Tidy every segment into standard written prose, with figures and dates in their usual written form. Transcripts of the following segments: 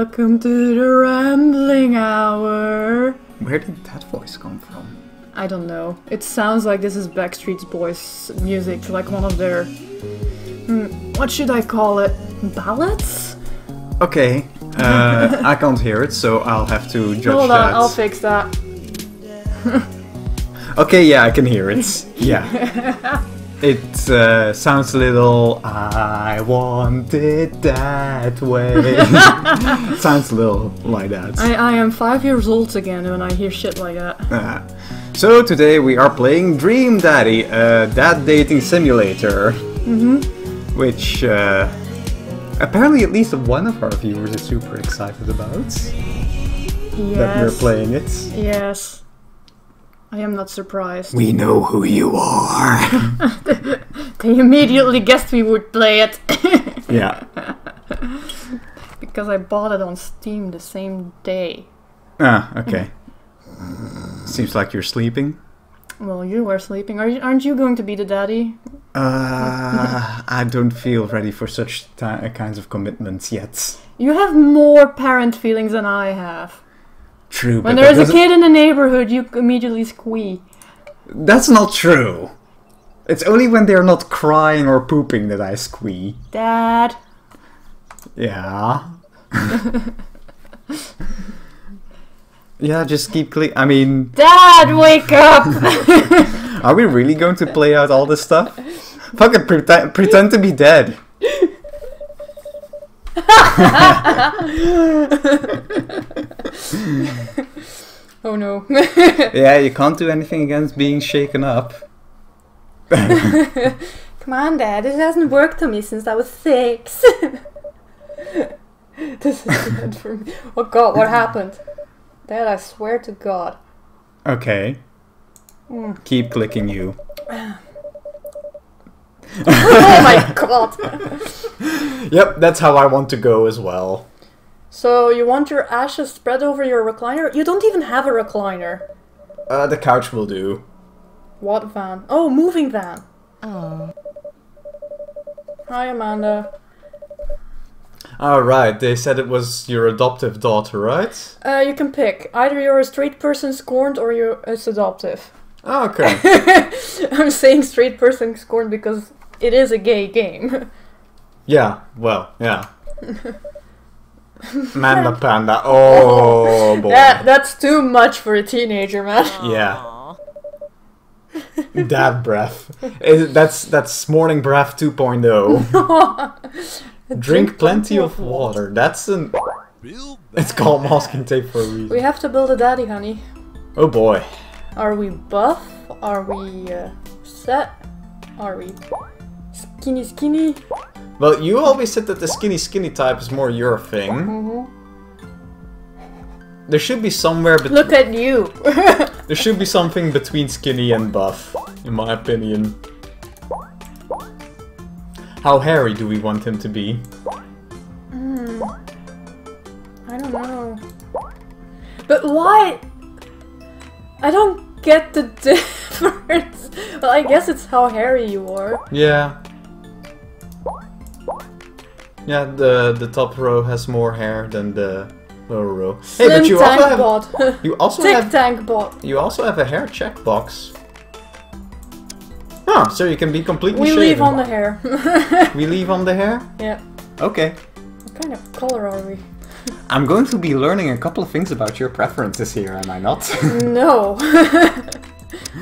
Welcome to the rambling hour. Where did that voice come from? I don't know. It sounds like this is Backstreet Boys music, like one of their... what should I call it? Ballads? Okay, I can't hear it, so I'll have to judge Hold that. on, I'll fix that. Okay, yeah, I can hear it. Yeah. It sounds a little... I want it that way. It sounds a little like that. I am 5 years old again when I hear shit like that. So today we are playing Dream Daddy, a dad dating simulator. Which apparently at least one of our viewers is super excited about. Yes. That we're playing it. Yes. I am not surprised. We know who you are. They immediately guessed we would play it. Yeah. Because I bought it on Steam the same day. Ah, okay. Seems like you're sleeping. Well, you are sleeping. Aren't you going to be the daddy? I don't feel ready for such kinds of commitments yet. You have more parent feelings than I have. True, When but there is a kid in the neighborhood, you immediately squee. That's not true. It's only when they're not crying or pooping that I squee. Dad. Yeah. Yeah, just keep I mean... Dad, wake up! Are we really going to play out all this stuff? Fucking pretend to be dead. Oh no. Yeah, you can't do anything against being shaken up. Come on, Dad. This hasn't worked on me since I was 6. This is bad for me. Oh God, what happened? Dad, I swear to God. Okay. Keep clicking you. Oh my God. Yep, that's how I want to go as well. So, you want your ashes spread over your recliner? You don't even have a recliner. The couch will do. What van? Oh, moving van. Oh. Hi, Amanda. Alright, they said it was your adoptive daughter, right? You can pick. Either you're a straight person scorned or it's adoptive. Oh, okay. I'm saying straight person scorned because it is a gay game. Yeah, well, yeah. Manda Panda, oh boy. That's too much for a teenager, man. Yeah. Dad breath. That's morning breath 2.0. Drink plenty of water. That's an... It's called masking tape for a reason. We have to build a daddy, honey. Oh boy. Are we buff? Are we set? Are we skinny? Well, you always said that the skinny type is more your thing. There should be somewhere between... Look at you! There should be something between skinny and buff, in my opinion. How hairy do we want him to be? I don't know. But why? I don't get the difference. Well, I guess it's how hairy you are. Yeah. Yeah, the top row has more hair than the lower row. Slim hey, but you tank also have bot. you also Thick have tank bot. you also have a hair checkbox. Huh, so you can be completely We shaven. leave on the hair. We leave on the hair? Yeah. Okay. What kind of color are we? I'm going to be learning a couple of things about your preferences here, am I not? No.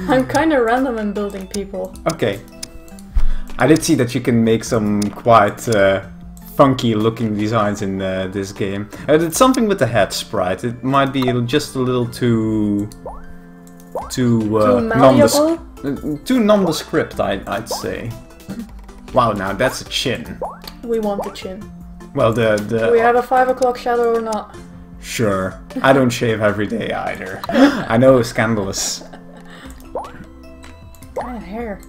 I'm kind of random in building people. Okay. I did see that you can make some quite funky looking designs in this game. It's something with the head sprite. It might be just a little too malleable? too nondescript, I'd say. Wow, now that's a chin. We want the chin. Well, Do we have a 5 o'clock shadow or not? Sure. I don't shave every day either. I know it's scandalous. Kind of hair.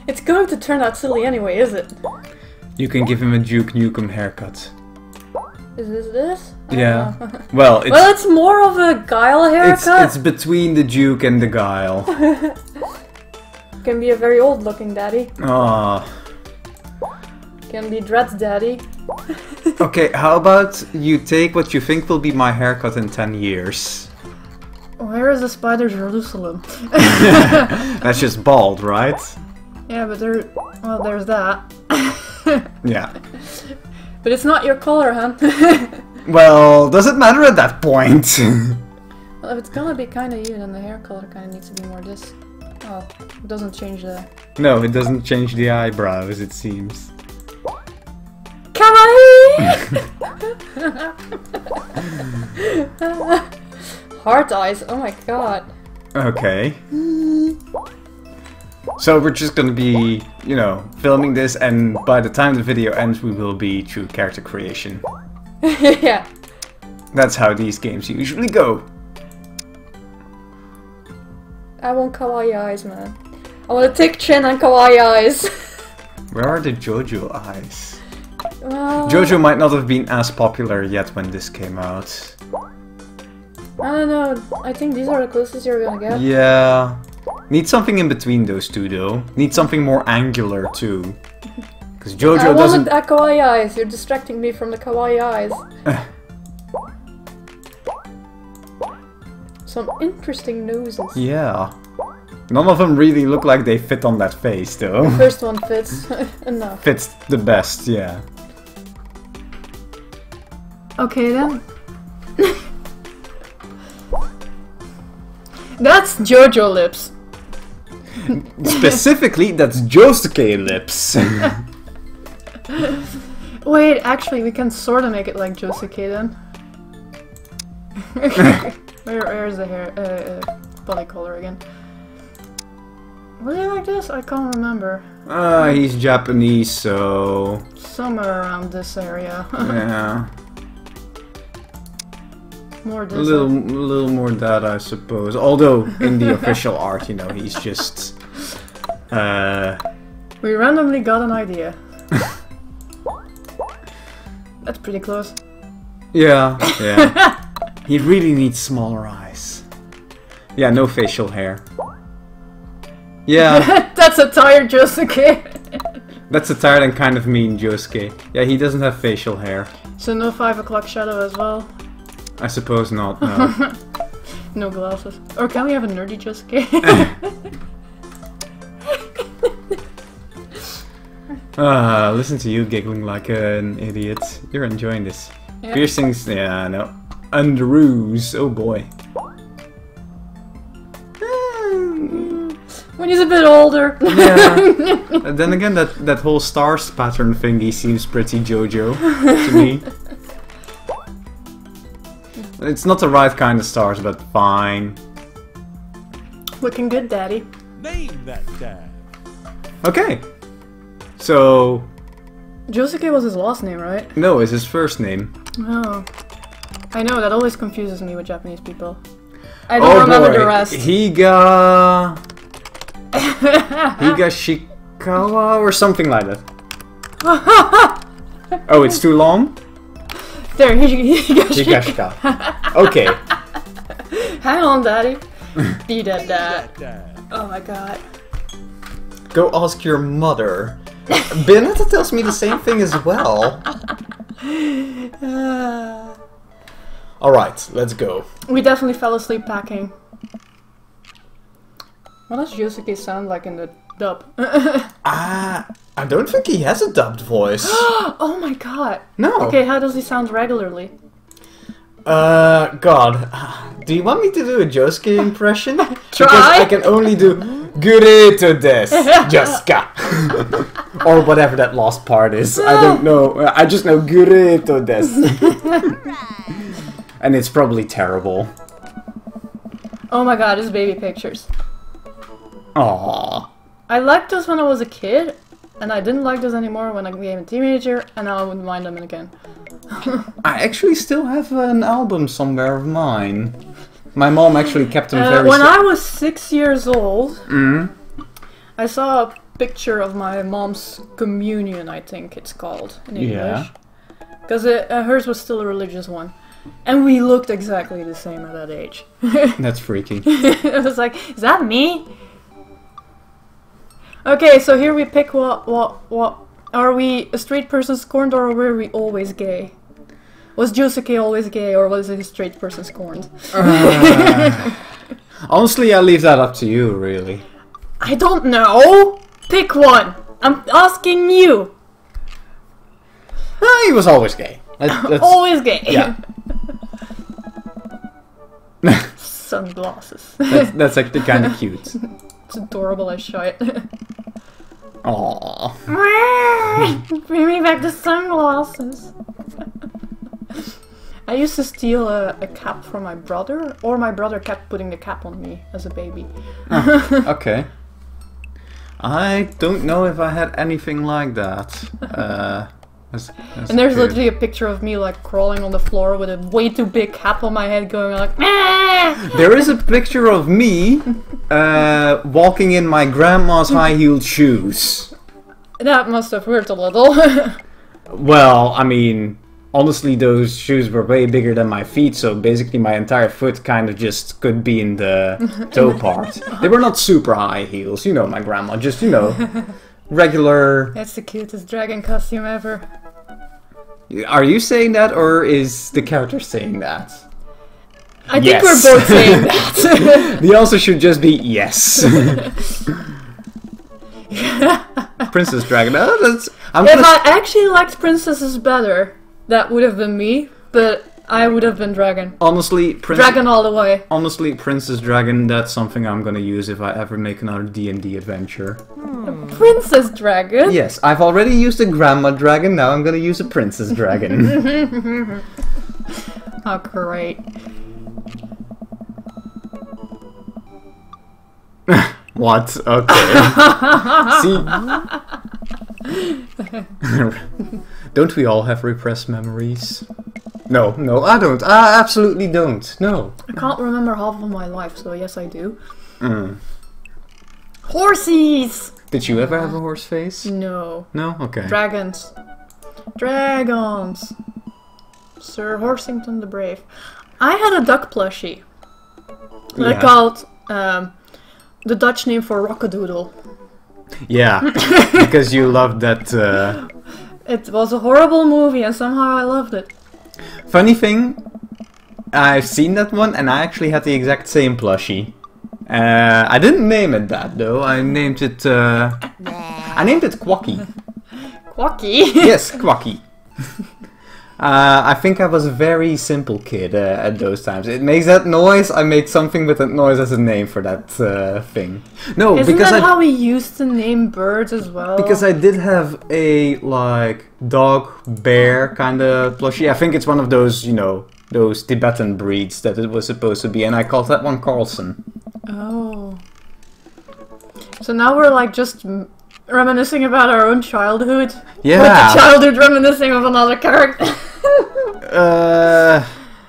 It's going to turn out silly anyway, is it? You can give him a Duke Nukem haircut. Is this? Yeah. Well, it's more of a Guile haircut. It's between the Duke and the Guile. Can be a very old looking daddy. Ah. Can be dreads, daddy. Okay, how about you take what you think will be my haircut in 10 years? Where is the spider Jerusalem? That's just bald, right? Yeah, but well, there's that. Yeah. But it's not your color, huh? Well, does it matter at that point? Well, if it's gonna be kind of you, then the hair color kind of needs to be more this. Oh, it doesn't change the... No, it doesn't change the eyebrows, it seems. Kawaii! Heart eyes, oh my god. Okay. So we're just gonna be, you know, filming this, and by the time the video ends we will be through character creation. Yeah. That's how these games usually go. I want kawaii eyes, man. I want a thick chin and kawaii eyes. Where are the JoJo eyes? Well, JoJo might not have been as popular yet when this came out. I don't know. I think these are the closest you're gonna get. Yeah. Need something in between those two though. Need something more angular too. Because JoJo I doesn't... wanted kawaii eyes. You're distracting me from the kawaii eyes. Some interesting noses. Yeah. None of them really look like they fit on that face though. The first one fits enough. Fits the best, yeah. Okay then. That's JoJo lips. Specifically, that's Josuke lips. Wait, actually, we can sort of make it like Josuke then. Where's the hair? Body color again. Really like this? I can't remember. He's Japanese, so... Somewhere around this area. Yeah. More A this. little more that, I suppose. Although, in the official art, you know, he's just... We randomly got an idea. That's pretty close. Yeah, yeah. He really needs smaller eyes. Yeah, no facial hair. Yeah. That's a tired Josuke. That's a tired and kind of mean Josuke. Yeah, he doesn't have facial hair. So no 5 o'clock shadow as well? I suppose not, no. No glasses. Or can we have a nerdy Josuke? Listen to you giggling like an idiot. You're enjoying this. Yeah. Piercings, yeah, no. Underoos, oh boy. When he's a bit older. Yeah. Then again, that whole stars pattern thingy seems pretty JoJo to me. It's not the right kind of stars, but fine. Looking good, daddy. Name that dad. Okay. So... Josuke was his last name, right? No, it's his first name. Oh. I know, that always confuses me with Japanese people. I don't remember the rest. Higa Shikawa or something like that. Oh, it's too long? There, Higashika. Okay. Hang on, daddy. Be that Name dad. that dad. Oh my god. Go ask your mother. Benetta tells me the same thing as well. Alright, let's go. We definitely fell asleep packing. What does Yosuke sound like in the dub? I don't think he has a dubbed voice. Oh my god. No. Okay, how does he sound regularly? God. Do you want me to do a Josuke impression? Try. Because I can only do Gureto des, Josuke. Or whatever that last part is. I don't know. I just know Gureto des. And it's probably terrible. Oh my god, his baby pictures. Aww. I liked those when I was a kid, and I didn't like those anymore when I became a teenager, and now I wouldn't mind them again. I actually still have an album somewhere of mine. My mom actually kept them very... When I was 6 years old, I saw a picture of my mom's communion, I think it's called in English. Yeah. Because hers was still a religious one. And we looked exactly the same at that age. That's freaky. It was like, is that me? Okay, so here we pick what Are we a straight person scorned, or were we always gay? Was Josuke always gay, or was he a straight person scorned? Honestly, I leave that up to you, really. I don't know! Pick one! I'm asking you! He was always gay. That's, Always gay! Yeah. Sunglasses. That's actually kind of cute. It's adorable as shit. Aww. Bring me back the sunglasses. I used to steal a cap from my brother, or my brother kept putting the cap on me as a baby. Okay. I don't know if I had anything like that. As And there's a kid. literally a picture of me like crawling on the floor with a way too big cap on my head going like ah! There is a picture of me walking in my grandma's high-heeled shoes. That must have hurt a little. Well, I mean, honestly, those shoes were way bigger than my feet, so basically my entire foot kind of just could be in the toe part. They were not super high heels, you know, my grandma, just, you know, regular... That's the cutest dragon costume ever. Are you saying that, or is the character saying that? I Yes. think we're both saying that. The answer should just be yes. Princess Dragon. Oh, that's... If I actually liked princesses better, that would have been me, but I would have been dragon. Honestly, Dragon all the way. Honestly, Princess Dragon, that's something I'm gonna use if I ever make another D&D adventure. Princess dragon? Yes, I've already used a Grandma Dragon, now I'm gonna use a Princess Dragon. Oh, great. What? Okay. See? Don't we all have repressed memories? No, I don't. I absolutely don't. No. I can't remember half of my life, so yes I do. Mm. Horsies! Did you ever have a horse face? No. No? Okay. Dragons. Dragons. Sir Horsington the Brave. I had a duck plushie. I Yeah. called the Dutch name for Rockadoodle. Yeah, because you loved that. It was a horrible movie and somehow I loved it. Funny thing, I've seen that one and I actually had the exact same plushie. I didn't name it that though. I named it. I named it Quacky. Quacky? Yes, Quacky. I think I was a very simple kid at those times. It makes that noise. I made something with that noise as a name for that thing. No, Isn't because that how we used to name birds as well? because I did have a like dog bear kind of plushie. I think it's one of those, you know, those Tibetan breeds that it was supposed to be, and I called that one Carlson. Oh. So now we're like just reminiscing about our own childhood. Yeah. With the childhood reminiscing of another character.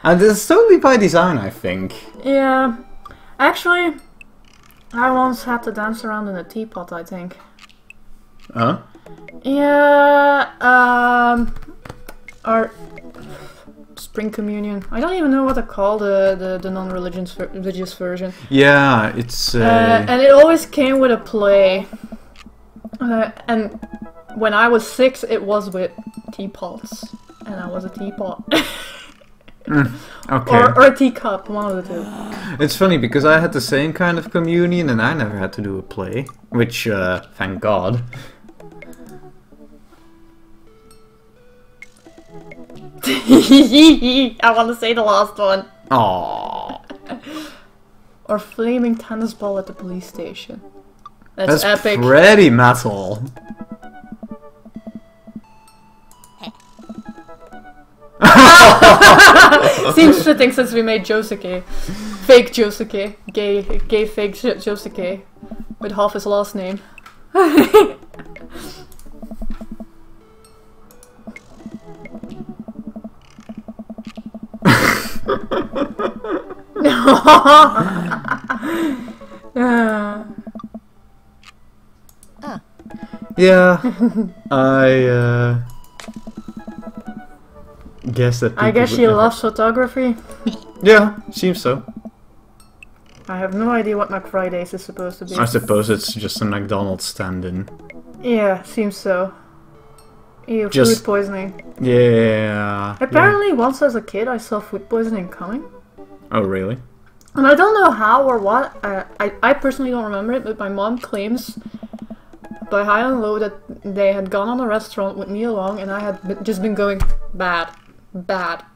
And it's totally by design, I think. Yeah. Actually, I once had to dance around in a teapot, I think. Huh? Yeah, our spring communion. I don't even know what to call the non-religious version. Yeah, it's. And it always came with a play. And when I was 6, it was with teapots, and I was a teapot. Okay. Or a teacup, one of the two. It's funny because I had the same kind of communion and I never had to do a play, which, thank God. I want to say the last one. Aww. Or flaming tennis ball at the police station. That's epic. Pretty metal. Seems fitting since we made Josuke. Fake Josuke. Gay fake Josuke. With half his last name. Yeah, I guess that. I guess people she would- loves photography. Yeah, seems so. I have no idea what McFridays is supposed to be. I suppose it's just a McDonald's stand-in. Yeah, seems so. Ew, Just- food poisoning. Yeah. Apparently, once as a kid, I saw food poisoning coming. Oh, really? And I don't know how or what. I personally don't remember it, but my mom claims by high and low that they had gone on a restaurant with me along, and I had just been going bad,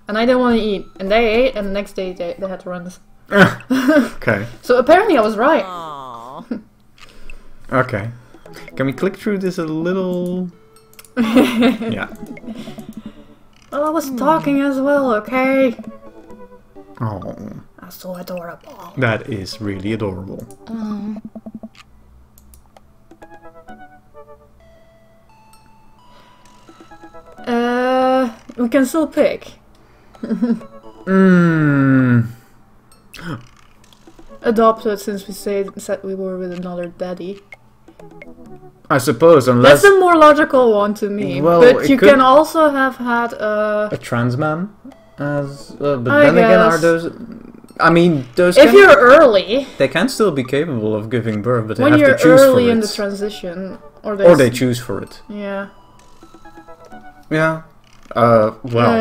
and I didn't want to eat. And they ate, and the next day they had to run this. Okay. So apparently I was right. Okay. Can we click through this a little? Yeah. Well, I was talking as well, okay? Oh, That's so adorable. that is really adorable. We can still pick. Adopted, since we said we were with another daddy. I suppose, unless That's the more logical one to me. Well, but it you could- can also have had a trans man, as but I then again, are guess. those? I mean, those. if can, you're early, they can still be capable of giving birth, but they when have you're to choose early for in it, the transition, or they choose for it. yeah. Yeah. Well.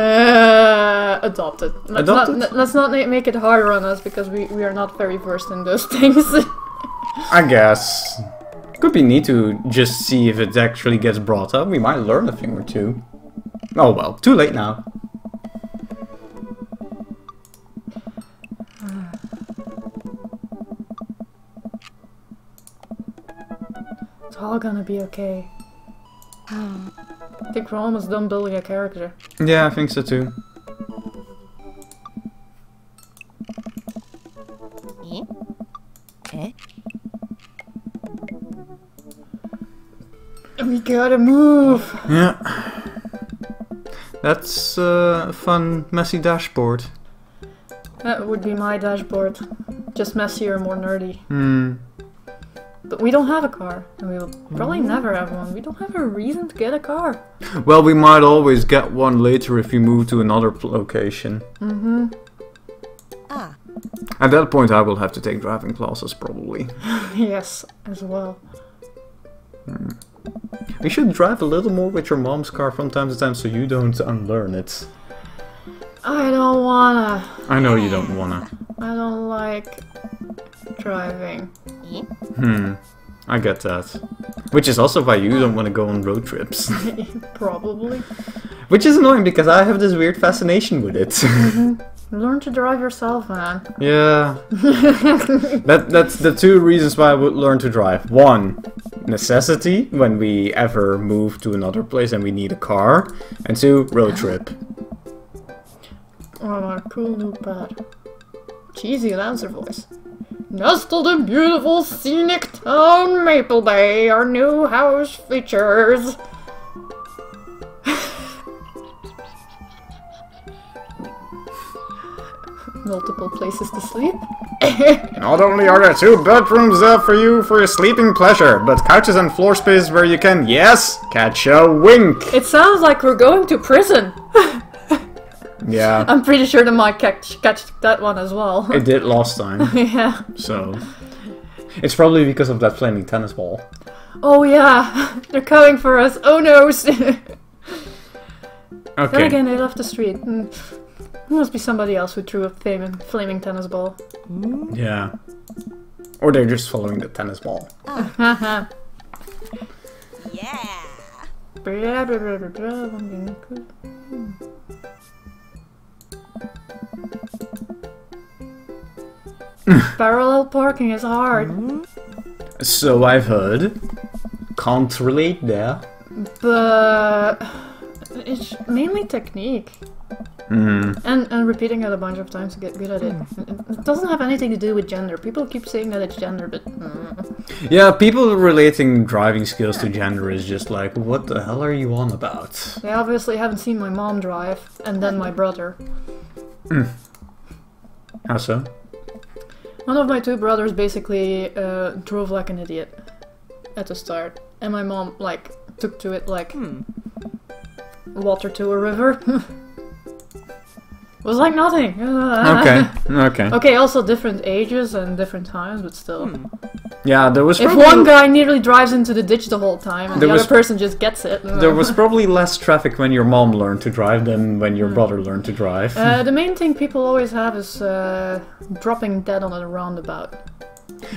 Adopted. Adopted? Let's not make it harder on us because we are not very versed in those things. I guess. Could be neat to just see if it actually gets brought up. We might learn a thing or two. Oh well, too late now. It's all gonna be okay. I think we're almost done building a character. Yeah, I think so too. We gotta move! Yeah. That's a fun, messy dashboard. That would be my dashboard. Just messier, more nerdy. Hmm. But we don't have a car. And we will probably never have one. We don't have a reason to get a car. Well, we might always get one later if we move to another location. Mm-hmm. At that point, I will have to take driving classes, probably. Yes, as well. You should drive a little more with your mom's car from time to time so you don't unlearn it. I don't wanna. I know you don't wanna. I don't like driving. I get that. Which is also why you don't want to go on road trips. Probably. Which is annoying because I have this weird fascination with it. Learn to drive yourself, man. Yeah. That's the two reasons why I would learn to drive. One, necessity, when we ever move to another place and we need a car. And two, road trip. Oh, a cool new pad. Cheesy announcer voice. Nestled in beautiful scenic town Maple Bay, our new house features. Multiple places to sleep. Not only are there 2 bedrooms there for you for your sleeping pleasure, but couches and floor space where you can, yes, catch a wink. It sounds like we're going to prison. Yeah, I'm pretty sure they might catch that one as well. it did last time, Yeah. so... It's probably because of that flaming tennis ball. Oh yeah, they're coming for us. Oh no. Then Okay. again, they left the street. It must be somebody else who threw a flaming tennis ball. Yeah. Or they're just following the tennis ball. Haha. Yeah. Blah, blah, blah, blah, blah. Parallel parking is hard, So I've heard. Can't relate there. but it's mainly technique. And repeating it a bunch of times to get good at it. It doesn't have anything to do with gender. People keep saying that it's gender, but... Yeah, people relating driving skills to gender is just like, what the hell are you on about? They obviously haven't seen my mom drive, and then my brother. How so? One of my 2 brothers basically drove like an idiot at the start. And my mom, like, took to it like water to a river. Was like nothing. Okay, okay. Okay, also different ages and different times, but still. Yeah, there was If probably... one guy nearly drives into the ditch the whole time and There the was- other person just gets it. There was probably less traffic when your mom learned to drive than when your brother learned to drive. The main thing people always have is dropping dead on a roundabout.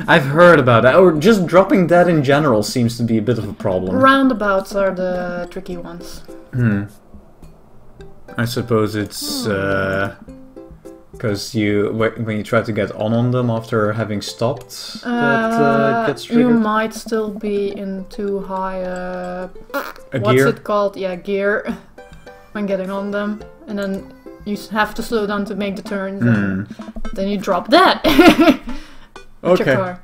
I've heard about that, or just dropping dead in general seems to be a bit of a problem. Roundabouts are the tricky ones. I suppose it's because when you try to get on them after having stopped, that gets You triggered. might still be in too high A what's gear. it called? Yeah, gear when getting on them, and then you have to slow down to make the turns. And then you drop that. With your Okay. car.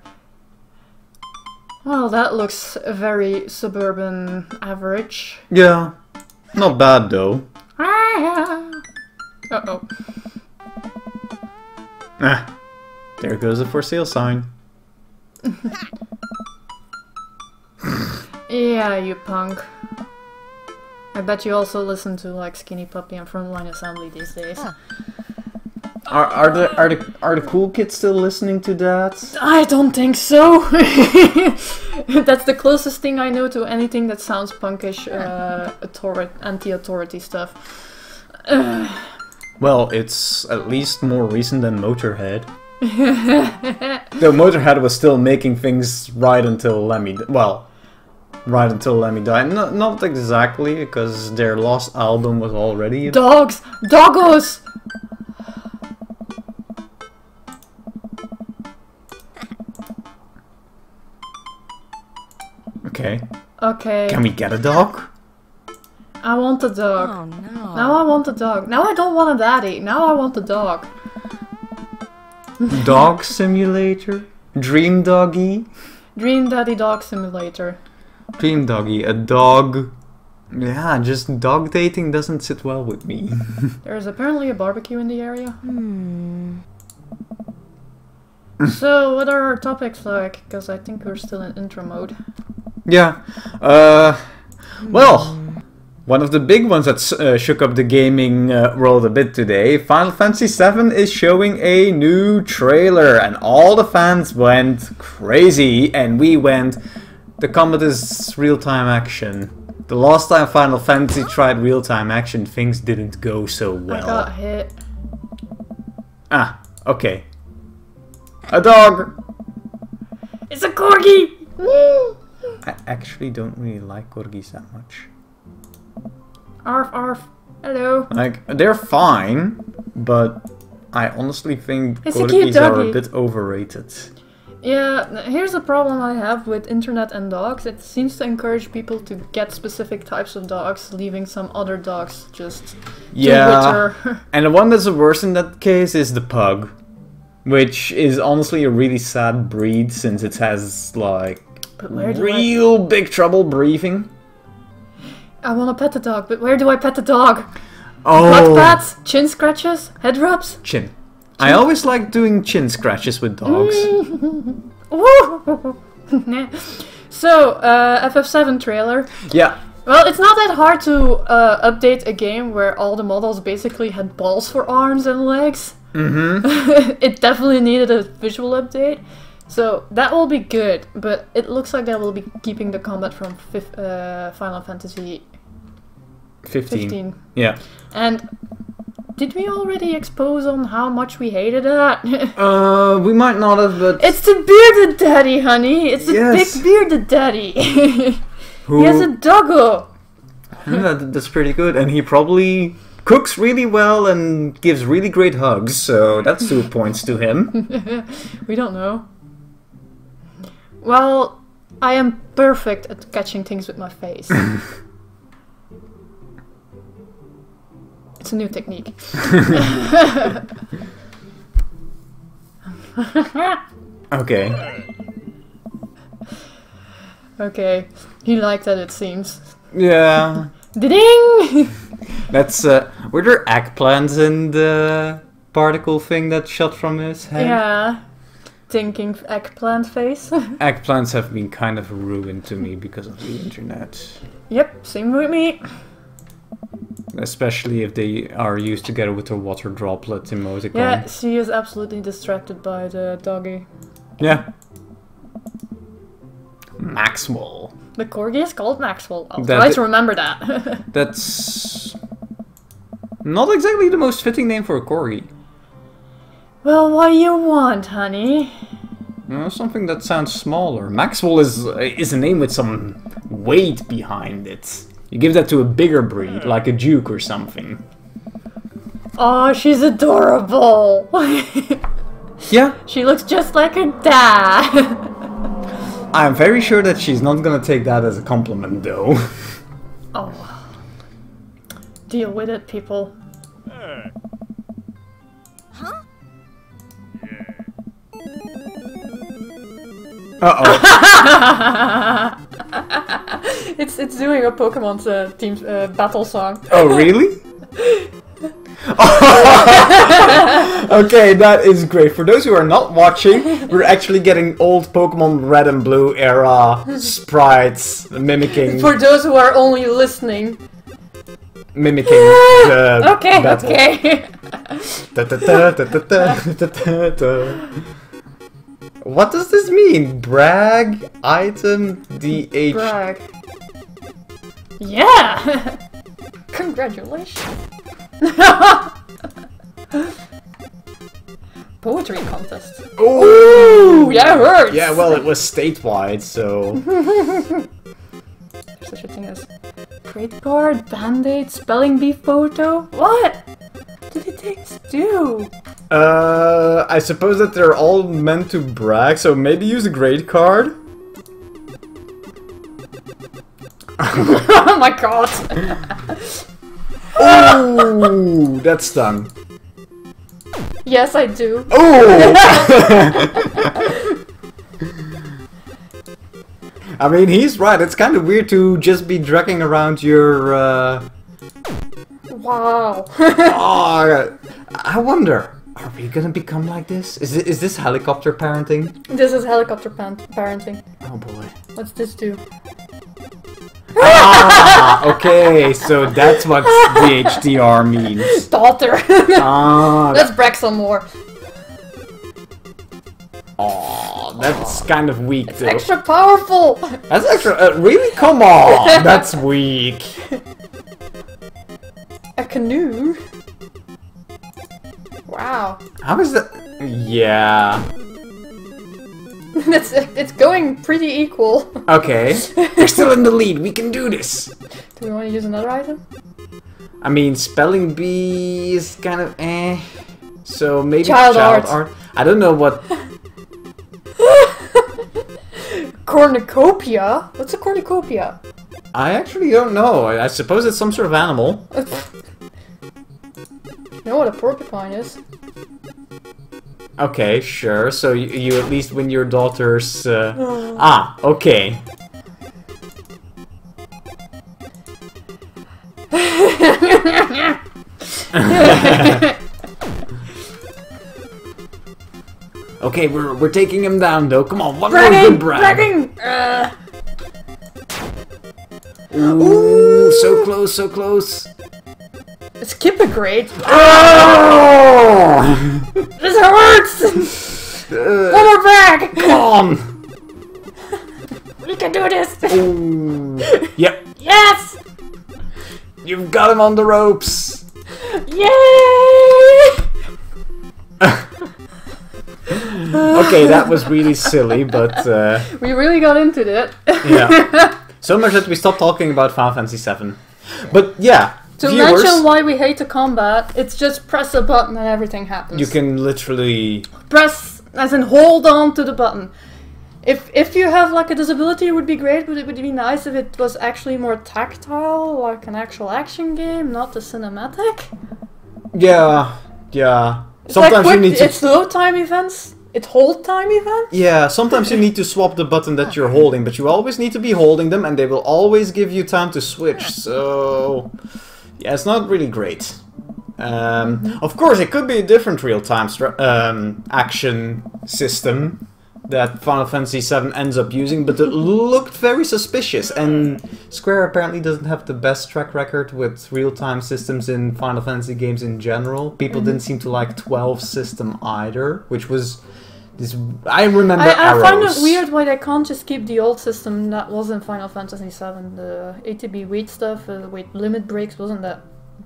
Well, that looks very suburban average. Yeah, not bad though. Uh-oh. Ah, there goes a for sale sign. Yeah, you punk. I bet you also listen to like Skinny Puppy and Frontline Assembly these days. Are the cool kids still listening to that? I don't think so. That's the closest thing I know to anything that sounds punkish, anti-authority stuff. Well, it's at least more recent than Motorhead. Though Motorhead was still making things right until Lemmy died. Not exactly, because their last album was already... Dogs! Doggos! Okay. Okay. Can we get a dog? I want a dog. Oh no. Now I want a dog. Now I don't want a daddy. Now I want a dog. Dog Simulator? Dream Doggy? Dream Daddy Dog Simulator. Dream Doggy, a dog... Yeah, just dog dating doesn't sit well with me. There's apparently a barbecue in the area. So, what are our topics like? Because I think we're still in intro mode. Yeah. Well, one of the big ones that shook up the gaming world a bit today, Final Fantasy VII is showing a new trailer, and all the fans went crazy, and we went, the combat is real-time action. The last time Final Fantasy tried real-time action, things didn't go so well. I got hit. Ah, okay. A dog! It's a corgi! I actually don't really like corgis that much. Arf, arf. Hello. Like, they're fine, but I honestly think It's a cute corgis are a doggy. bit overrated. Yeah, here's a problem I have with internet and dogs. It seems to encourage people to get specific types of dogs, leaving some other dogs just to Yeah, litter. and the one that's the worst in that case is the pug, which is honestly a really sad breed since it has, like, But where do real big trouble breathing. I want to pet the dog, but where do I pet the dog? Oh, Butt pats, chin scratches, head rubs. chin. I always like doing chin scratches with dogs. Woo! So, FF7 trailer. Yeah, Well, it's not that hard to update a game where all the models basically had balls for arms and legs. It definitely needed a visual update. So that will be good, but it looks like they will be keeping the combat from Final Fantasy 15. Yeah. And did we already expose on how much we hated that? We might not have, but It's the bearded daddy, honey! It's the Yes. big bearded daddy! who? He has a doggo! Yeah, that's pretty good, and he probably cooks really well and gives really great hugs, so that's 2 points to him. We don't know. Well, I am perfect at catching things with my face. It's a new technique. Okay. Okay, he liked that, it seems. Yeah. Ding! That's were there eggplants in the particle thing that shot from his head? Yeah. Thinking eggplant face. Eggplants have been kind of ruined to me because of the internet. Yep, same with me. Especially if they are used together with the water droplet emoticon. Yeah, she is absolutely distracted by the doggy. Yeah. Maxwell. The corgi is called Maxwell. I'll That- try to remember that. That's not exactly the most fitting name for a corgi. Well, what do you want, honey? Something that sounds smaller. Maxwell is a name with some weight behind it. You give that to a bigger breed, like a Duke or something. Oh, she's adorable. Yeah, She looks just like her dad. I'm very sure that she's not gonna take that as a compliment, though. Oh. Deal with it, people. Uh-oh. It's doing a Pokemon's team battle song. Oh, really? Okay, that is great. For those who are not watching, we're actually getting old Pokemon Red and Blue era sprites mimicking For those who are only listening. the Okay, battle. okay. What does this mean? Brag item DH. Brag. Yeah! Congratulations. Poetry contest. Ooh! Yeah, it hurts! Yeah, well, it was statewide, so. There's such a thing as credit card, band-aid, spelling bee photo. What? What do the things do? I suppose that they're all meant to brag, so maybe use a grade card? Oh my god! Ooh, that's done. Yes, I do. Ooh! I mean, he's right. It's kind of weird to just be dragging around your, Wow. Oh, I wonder, are we gonna become like this? Is this helicopter parenting? This is helicopter parenting. Oh boy. What's this do? Ah, okay, so that's what the HDR means. Daughter. Ah, Let's brag some more. oh, that's kind of weak, It's though. extra powerful. That's extra. Really? Come on, that's weak. A canoe. Wow. How is that? Yeah. It's going pretty equal. Okay. We're still in the lead. We can do this. Do we want to use another item? I mean, spelling bee is kind of eh. So maybe Child art. I don't know what. Cornucopia? What's a cornucopia? I actually don't know. I suppose it's some sort of animal. You know what a porcupine is? Okay, sure. So you at least win your daughter's. Ah, okay. Okay, we're taking him down though. Come on, one more good brag. Bragging! Ooh, so close, so close. Skip a grade. Oh! This hurts! One more brag! Come on! We can do this! Ooh. Yep, Yes! you've got him on the ropes. Yay! Okay, that was really silly, but We really got into that. yeah. So much that we stopped talking about Final Fantasy VII. But yeah, To viewers, mention why we hate the combat, it's just press a button and everything happens. you can literally. press, as in hold on to the button. If you have like a disability, it would be great, but it would be nice if it was actually more tactile, like an actual action game, not the cinematic. Yeah, yeah. It's Sometimes like quick, you need to. it's load time events, it's hold time events. Yeah, sometimes you need to swap the button that you're holding, but you always need to be holding them, and they will always give you time to switch. So, yeah, it's not really great. Of course, it could be a different real-time action system that Final Fantasy VII ends up using, but it looked very suspicious, and Square apparently doesn't have the best track record with real-time systems in Final Fantasy games in general. People didn't seem to like 12 system either, which was I remember I find it arrows. weird why they can't just keep the old system that was in Final Fantasy VII. The ATB weight stuff, weight limit breaks, wasn't that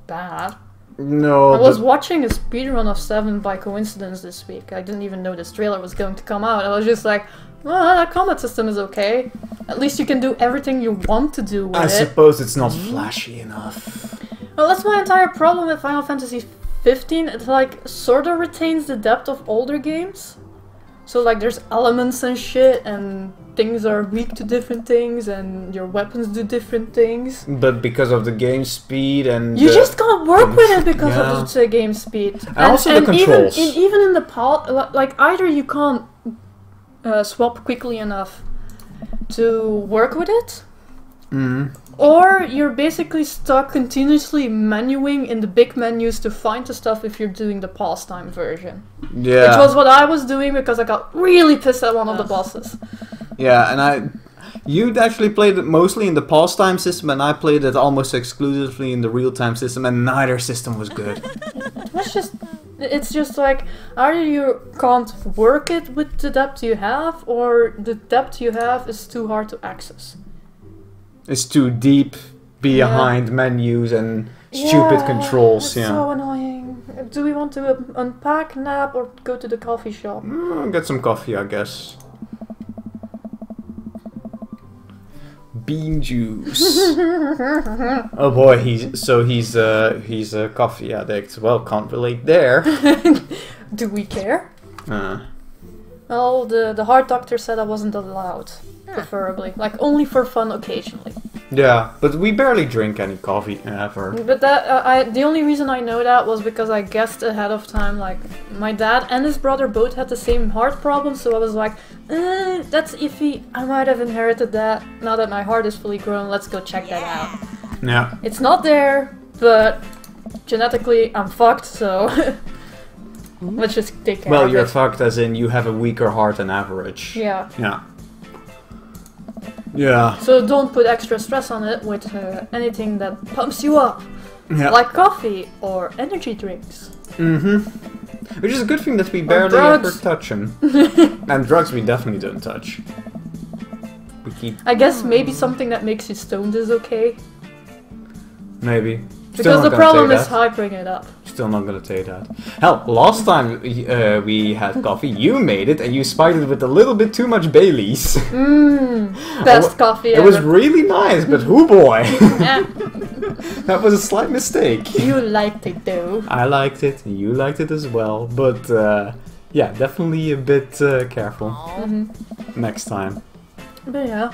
bad. No, I was watching a speedrun of 7 by coincidence this week. I didn't even know this trailer was going to come out. I was just like, well, that combat system is okay. At least you can do everything you want to do with I it. suppose it's not flashy enough. Well, that's my entire problem with Final Fantasy 15. It like sorta retains the depth of older games. So like there's elements and shit, and things are weak to different things, and your weapons do different things. But because of the game speed and You just can't work with it because of the game speed. And also the controls. Even in the like either you can't swap quickly enough to work with it, or you're basically stuck continuously menuing in the big menus to find the stuff if you're doing the pastime version. Yeah. Which was what I was doing because I got really pissed at one of the bosses. Yeah, and you'd actually played it mostly in the pastime system, and I played it almost exclusively in the real-time system, and neither system was good. It's just like, either you can't work it with the depth you have, or the depth you have is too hard to access. It's too deep behind menus and stupid controls. It's so annoying. Do we want to unpack, nap, or go to the coffee shop? Get some coffee, I guess. Bean juice. Oh boy, he's a coffee addict. Well, can't relate there. Do we care? Well, the heart doctor said I wasn't allowed, preferably. Like, only for fun occasionally. Yeah, but we barely drink any coffee ever. But that the only reason I know that was because I guessed ahead of time, like, my dad and his brother both had the same heart problem, so I was like, that's iffy, I might have inherited that. Now that my heart is fully grown, let's go check that out. Yeah. It's not there, but genetically I'm fucked, so let's just take care of it. Well, you're fucked as in you have a weaker heart than average. Yeah. Yeah. Yeah. So don't put extra stress on it with anything that pumps you up. Yeah. Like coffee or energy drinks. Which is a good thing that we barely ever touch them. And drugs we definitely don't touch. We keep... I guess maybe something that makes you stoned is okay. Maybe. Because the problem is hyping it up. Still not gonna take that. Hell, last time we had coffee, you made it and you spiked it with a little bit too much Baileys. Best coffee ever. It was really nice, but hoo boy! That was a slight mistake. You liked it though. I liked it, and you liked it as well, but yeah, definitely a bit careful next time. But yeah.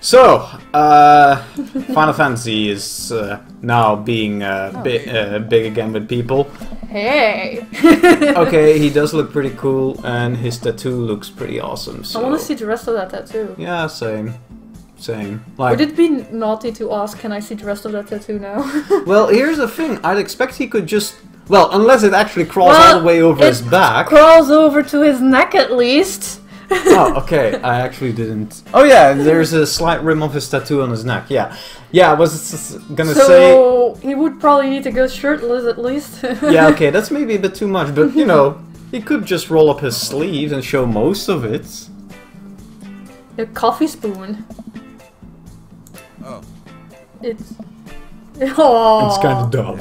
So, Final Fantasy is now being big again with people. Hey! Okay, he does look pretty cool, and his tattoo looks pretty awesome. So. I want to see the rest of that tattoo. Yeah, same. Like, would it be naughty to ask, can I see the rest of that tattoo now? well, here's the thing. I'd expect he could just... Well, unless it actually crawls all the way over his back. Crawls over to his neck at least. Oh, okay. I actually didn't... Oh yeah, there's a slight rim of his tattoo on his neck. Yeah. Yeah, I was gonna say... So, he would probably need to go shirtless at least. Yeah, okay, that's maybe a bit too much, but you know, he could just roll up his sleeves and show most of it. A coffee spoon. Oh. It's... Aww. It's kind of dumb.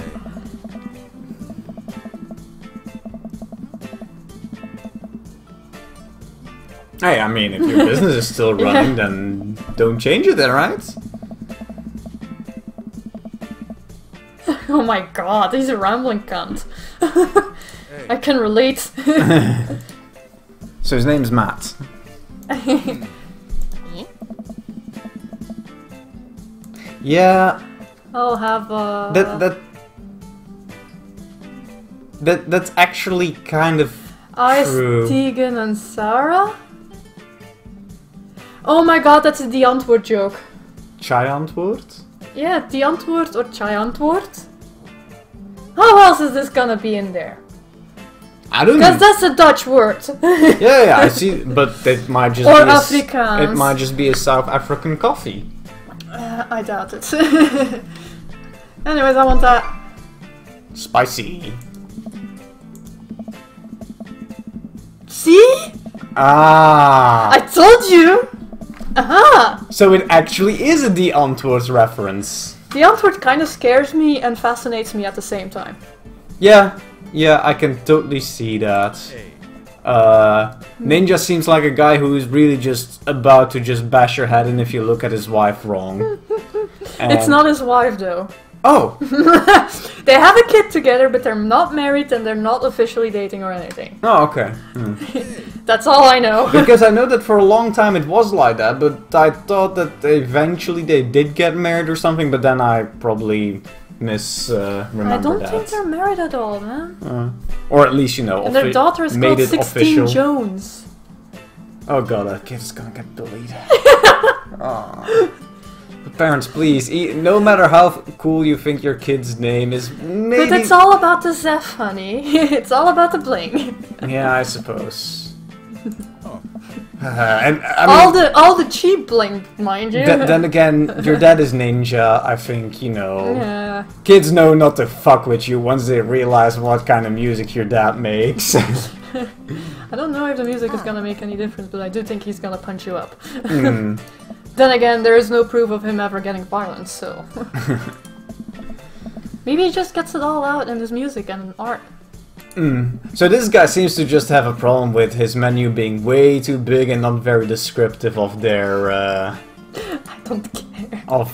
Hey, I mean, if your business is still running, then don't change it then, right? Oh my god, he's a rambling cunt. I can relate. So his name's Matt. Yeah. I'll have That's actually kind of Ice, true. Tegan and Sarah? Oh my god, that's the antwoord joke. Chai antwoord? Yeah, the antwoord or chai antwoord. How else is this gonna be in there? I don't Because know. that's a Dutch word. Yeah, I see, but it might just Or be Afrikaans. It might just be a South African coffee. I doubt it. Anyways, I want that. See? Ah. I told you! Aha! So it actually is a The Antwoord reference. The Antwoord kind of scares me and fascinates me at the same time. Yeah, I can totally see that. Ninja seems like a guy who is really just about to just bash your head in if you look at his wife wrong. It's not his wife though. Oh! They have a kid together, but they're not married and they're not officially dating or anything. Oh, okay. That's all I know. Because I know that for a long time it was like that, but I thought that eventually they did get married or something, but then I probably misremembered I don't that. think they're married at all, man. Or at least, you know, And their daughter is made called it 16 official. Jones. Oh god, that kid is gonna get bullied. But parents, please, no matter how cool you think your kid's name is, maybe... But it's all about the Zeph, honey. It's all about the bling. Yeah, I suppose. And I mean, all the cheap bling, mind you. Then again, your dad is ninja. I think, you know, Yeah. kids know not to fuck with you once they realize what kind of music your dad makes. I don't know if the music is gonna make any difference, but I do think he's gonna punch you up. Then again, there is no proof of him ever getting violent, so... Maybe he just gets it all out in his music and art. So this guy seems to just have a problem with his menu being way too big and not very descriptive of their... I don't care. Of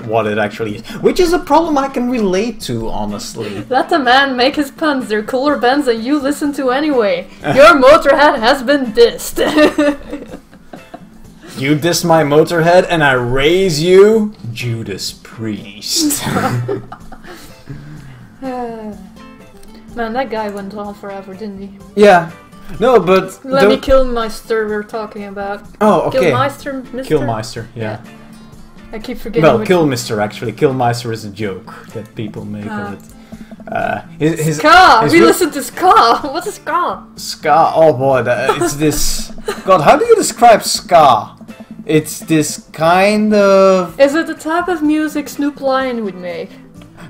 what it actually is. Which is a problem I can relate to, honestly. Let the man make his puns, they're cooler bands than you listen to anyway. Your Motorhead has been dissed. You diss my Motorhead and I raise you, Judas Priest. Man, that guy went on forever, didn't he? Yeah. No, but... Lemmy Kilmeister we're talking about. Oh, okay. Kilmeister, Mr.? Kilmeister, yeah. I keep forgetting. Well, Kilmister actually. Kilmeister is a joke that people make of it. Ska! We listen to ska! What's a ska? Ska, oh boy, it's this... God, how do you describe ska? It's this kind of... Is it the type of music Snoop Lion would make?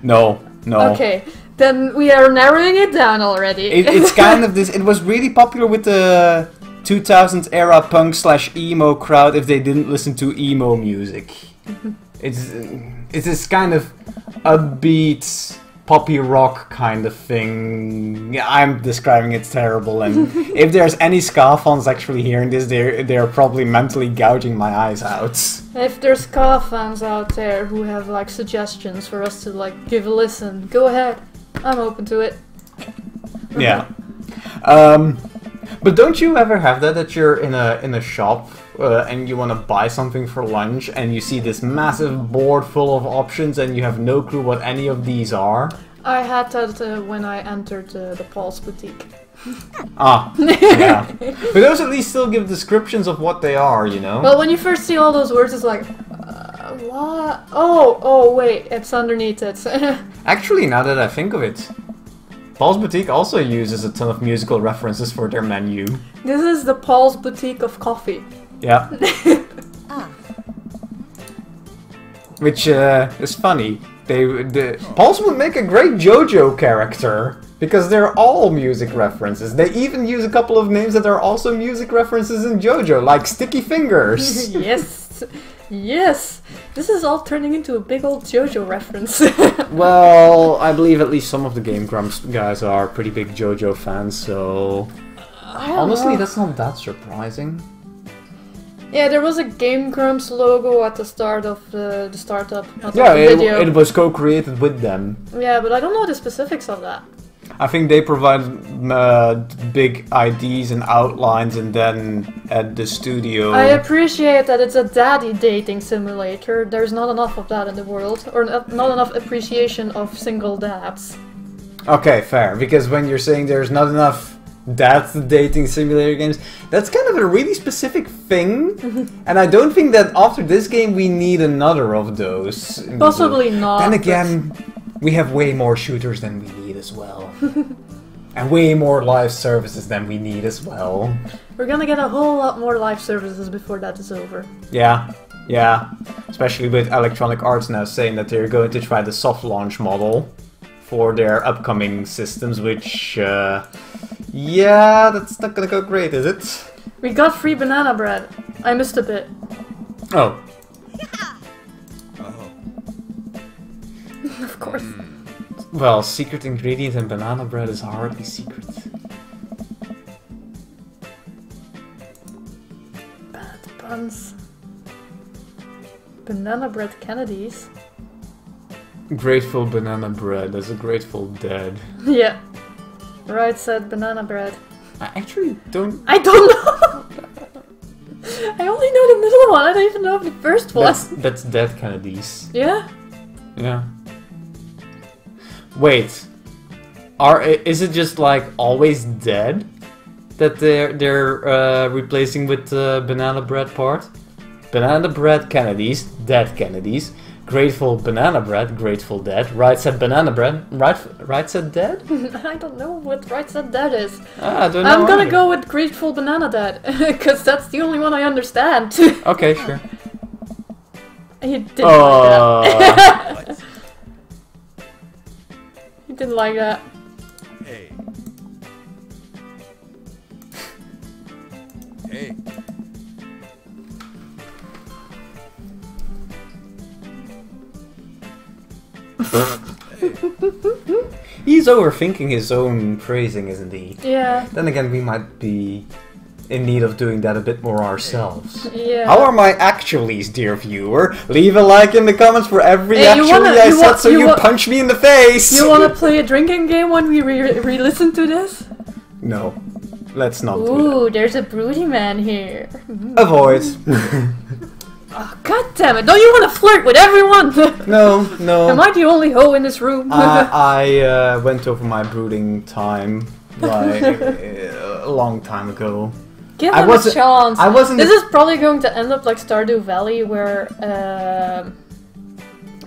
No. Okay, then we are narrowing it down already. It's kind of this... It was really popular with the 2000s era punk/emo crowd if they didn't listen to emo music. It's this kind of upbeat... poppy rock kind of thing. Yeah, I'm describing it terrible, and if there's any ska fans actually hearing this, they're probably mentally gouging my eyes out. If there's ska fans out there who have like suggestions for us to like give a listen, go ahead. I'm open to it. Yeah. But don't you ever have that you're in a shop and you want to buy something for lunch and you see this massive board full of options and you have no clue what any of these are? I had that when I entered the Paul's boutique. Ah, yeah. But those at least still give descriptions of what they are, you know? Well, when you first see all those words, it's like, what? Oh, wait, it's underneath it. Actually, now that I think of it, Paul's Boutique also uses a ton of musical references for their menu. This is the Paul's Boutique of coffee. Yeah. Which is funny. Paul's would make a great JoJo character, because they're all music references. They even use a couple of names that are also music references in JoJo, like Sticky Fingers. Yes! Yes! This is all turning into a big old JoJo reference. Well, I believe at least some of the Game Grumps guys are pretty big JoJo fans, so... Honestly, that's not that surprising. Yeah, there was a Game Grumps logo at the start of the startup. Yeah, the video. it was co-created with them. Yeah, but I don't know the specifics of that. I think they provide big IDs and outlines, and then at the studio... I appreciate that it's a daddy dating simulator. There's not enough of that in the world, or not enough appreciation of single dads. Okay, fair, because when you're saying there's not enough dad dating simulator games, that's kind of a really specific thing, and I don't think that after this game we need another of those. Possibly not. Then again, we have way more shooters than we need as well. And way more live services than we need as well. We're gonna get a whole lot more live services before that is over. Yeah. Especially with Electronic Arts now saying that they're going to try the soft launch model for their upcoming systems, which, Yeah, that's not gonna go great, is it? We got free banana bread. I missed a bit. Oh. Oh. Of course. Well, secret ingredient in banana bread is hardly secret. Bad buns. Banana bread Kennedys. Grateful banana bread, as a Grateful Dead. Yeah. Right said banana bread. I actually don't... I don't know! I only know the middle one, I don't even know if the first one. That's Dead Kennedys. Yeah? Yeah. Wait. Is it just like always dead? That they're replacing with the banana bread part? Banana bread Kennedys, Dead Kennedys. Grateful banana bread, Grateful Dead. Right said banana bread, right said dead? I don't know what right said dead is. I don't know. I'm gonna go with Grateful Banana Dad, because that's the only one I understand. Okay, sure. He didn't like that. What? He didn't like that. Hey. Hey. Hey. He's overthinking his own phrasing, isn't he? Yeah. Then again, we might be in need of doing that a bit more ourselves. Yeah. How are my actuallys, dear viewer? Leave a like in the comments for every Hey, you actually wanna- I you said, wa- so you you wa- punch me in the face! You wanna play a drinking game when we re-listen to this? No. Let's not do Ooh, there's a broody man here. that. Avoid. Oh, god damn it, don't you wanna flirt with everyone? No, no. Am I the only hoe in this room? I went over my brooding time like a long time ago. Give I him a wasn't- chance. I wasn't- This is probably going to end up like Stardew Valley, where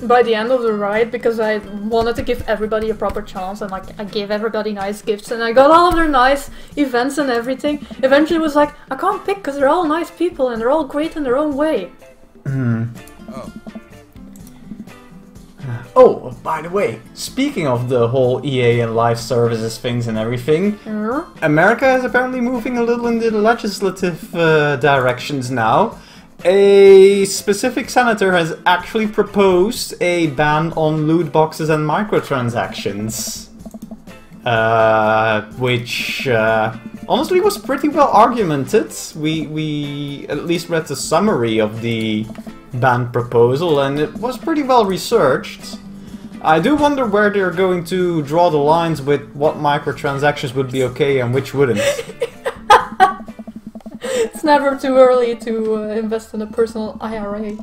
by the end of the ride, because I wanted to give everybody a proper chance, and like I gave everybody nice gifts, and I got all of their nice events and everything. Eventually, it was like I can't pick because they're all nice people and they're all great in their own way. Oh. Oh, by the way, speaking of the whole EA and live services things and everything, America is apparently moving a little in the legislative directions now. A specific senator has actually proposed a ban on loot boxes and microtransactions. Which honestly was pretty well argumented. We at least read the summary of the ban proposal, and it was pretty well researched. I do wonder where they're going to draw the lines with what microtransactions would be okay and which wouldn't. It's never too early to invest in a personal IRA.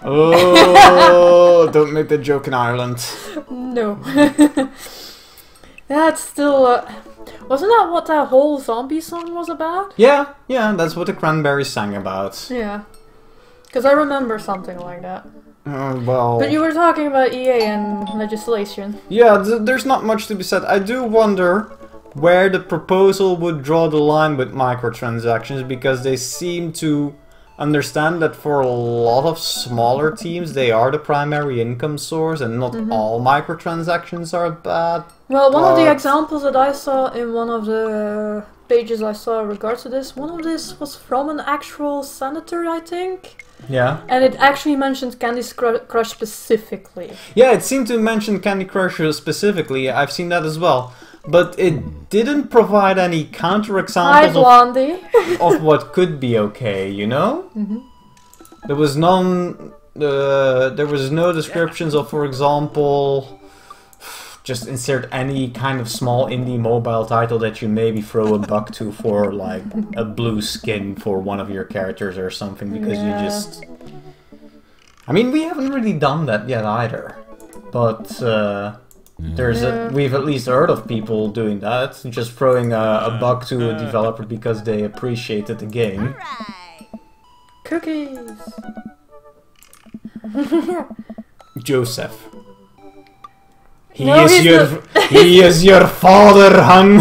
Oh, don't make that joke in Ireland. No. That's still. Wasn't that what that whole zombie song was about? Yeah, that's what the Cranberries sang about. Yeah. Because I remember something like that. Well... But you were talking about EA and legislation. Yeah, there's not much to be said. I do wonder where the proposal would draw the line with microtransactions, because they seem to understand that for a lot of smaller teams they are the primary income source, and not all microtransactions are bad. Well, one of the but- examples that I saw in one of the pages I saw in regards to this, one of this was from an actual senator, I think. Yeah. And it actually mentioned Candy Crush specifically. Yeah, it seemed to mention Candy Crush specifically. I've seen that as well. But it didn't provide any Hi, counterexamples Blondie. of what could be okay, you know? There was none... there was no descriptions of, for example... Just insert any kind of small indie mobile title that you maybe throw a buck to for, like, a blue skin for one of your characters or something, because you just... I mean, we haven't really done that yet either. But, we've at least heard of people doing that, just throwing a buck to a developer because they appreciated the game. Cookies. Joseph. He No, is he's he is your father, hun.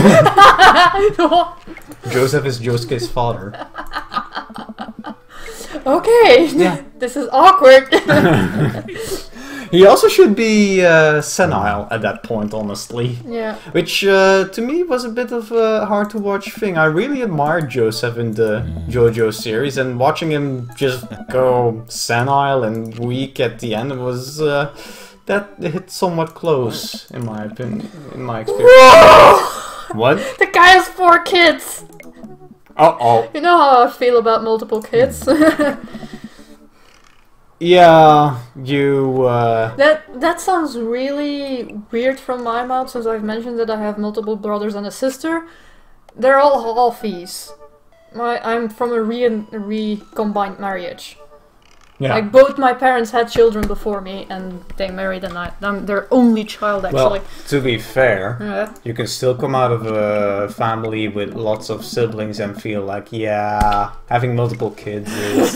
Joseph is Josuke's father. Okay. Yeah. This is awkward. He also should be senile at that point, honestly. Yeah. Which, to me, was a bit of a hard-to-watch thing. I really admired Joseph in the JoJo series, and watching him just go senile and weak at the end was... that hit somewhat close, in my opinion, in my experience. What? The guy has 4 kids! Uh-oh. You know how I feel about multiple kids? Yeah, you, That sounds really weird from my mouth, since I've mentioned that I have multiple brothers and a sister. They're all halfies. I'm from a recombined marriage. yeah. Like, both my parents had children before me, and they married, and I'm their only child, actually. Well, to be fair, Yeah. you can still come out of a family with lots of siblings and feel like, yeah, having multiple kids is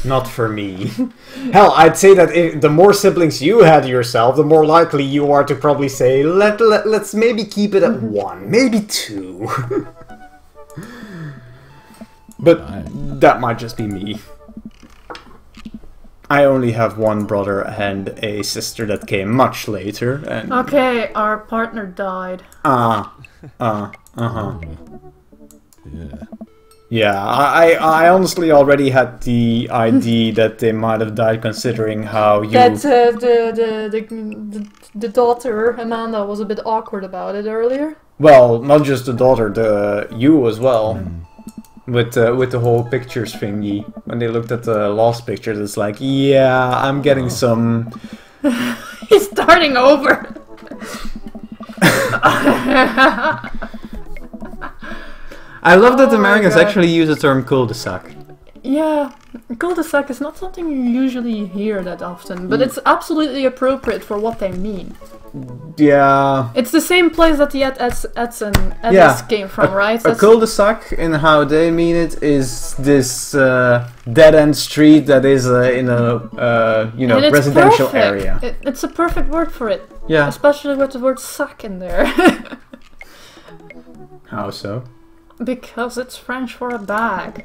not for me. Hell, I'd say that the more siblings you had yourself, the more likely you are to probably say, let's maybe keep it at 1, maybe 2. But that might just be me. I only have one brother and a sister that came much later, and Okay, our partner died. Yeah. yeah, I honestly already had the idea that they might have died, considering how you... That the daughter, Amanda, was a bit awkward about it earlier. Well, not just the daughter, you as well. With the whole pictures thingy. When they looked at the last pictures, it's like, yeah, I'm getting some... He's starting over! I love that Oh my Americans God. actually use the term cul-de-sac. Yeah, cul-de-sac is not something you usually hear that often, but it's absolutely appropriate for what they mean. Yeah... It's the same place that the Edis Yeah. came from, right? A That's- cul-de-sac, in how they mean it, is this dead-end street that is in a and it's residential perfect. area. It's a perfect word for it, Yeah. especially with the word sac in there. How so? Because it's French for a bag.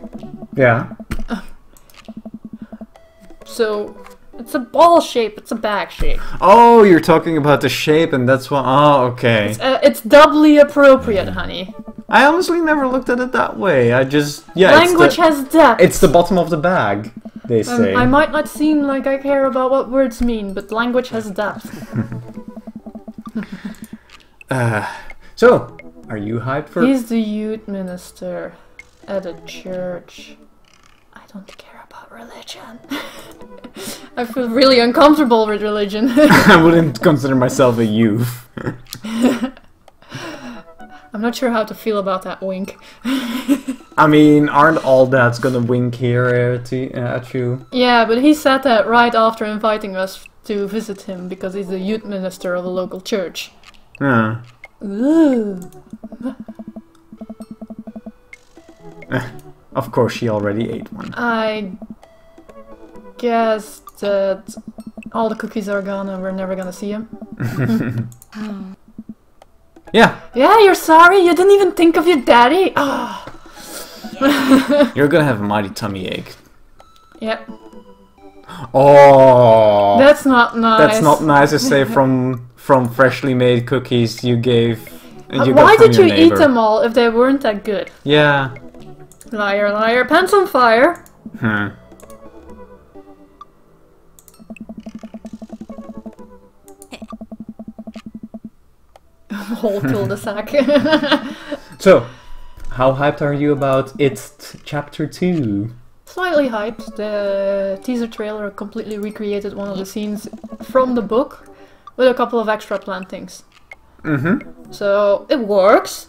Yeah. So, it's a ball shape, it's a bag shape. Oh, you're talking about the shape, and that's why. Oh, okay. It's doubly appropriate, honey. I honestly never looked at it that way. I just Language has depth. It's the bottom of the bag, they say. I might not seem like I care about what words mean, but language has depth. So, are you hyped for? He's the youth minister at a church. I don't care about religion. I feel really uncomfortable with religion. I wouldn't consider myself a youth. I'm not sure how to feel about that wink. I mean, aren't all dads gonna wink here at you? Yeah, but he said that right after inviting us to visit him because he's the youth minister of a local church. Yeah. Ooh. Of course, she already ate one. I guess that all the cookies are gone and we're never gonna see him. Yeah, Yeah, you're sorry? You didn't even think of your daddy? Oh. you're gonna have a mighty tummy ache. Yep. Oh, That's not nice. that's not nice to say from freshly made cookies you gave. You got Why from did your you eat neighbor. them all if they weren't that good? Yeah. Liar, liar, pants on fire. Whole cul-de-sac. So, how hyped are you about It Chapter 2? Slightly hyped. The teaser trailer completely recreated one of the scenes from the book with a couple of extra planned things. Mm-hmm. So, it works.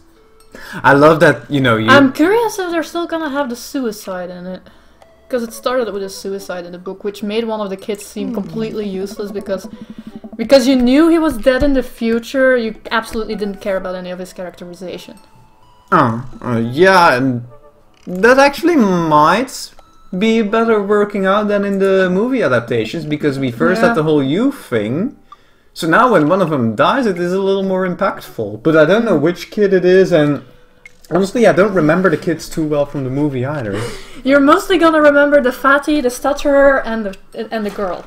I love that, you. I'm curious if they're still gonna have the suicide in it. Because it started with a suicide in the book, which made one of the kids seem completely useless because you knew he was dead in the future, you absolutely didn't care about any of his characterization. Yeah, and that actually might be better working out than in the movie adaptations, because we first Yeah. had the whole youth thing. So now when one of them dies, it is a little more impactful. But I don't know which kid it is, and honestly, I don't remember the kids too well from the movie either. You're mostly gonna remember the fatty, the stutterer, and the girl.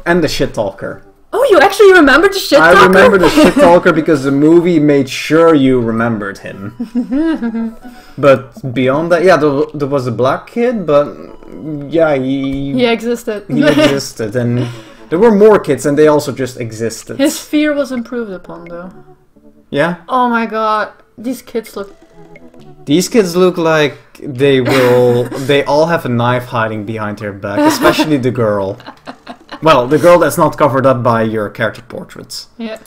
And the shit talker. Oh, you actually remembered the shit talker? I remember the shit talker because the movie made sure you remembered him. But beyond that, yeah, there was a black kid, but yeah, he existed. He existed, and there were more kids, and they also just existed. His fear was improved upon, though. Yeah? Oh my god, these kids look... These kids look like they all have a knife hiding behind their back, especially the girl. Well, the girl that's not covered up by your character portraits. Yeah.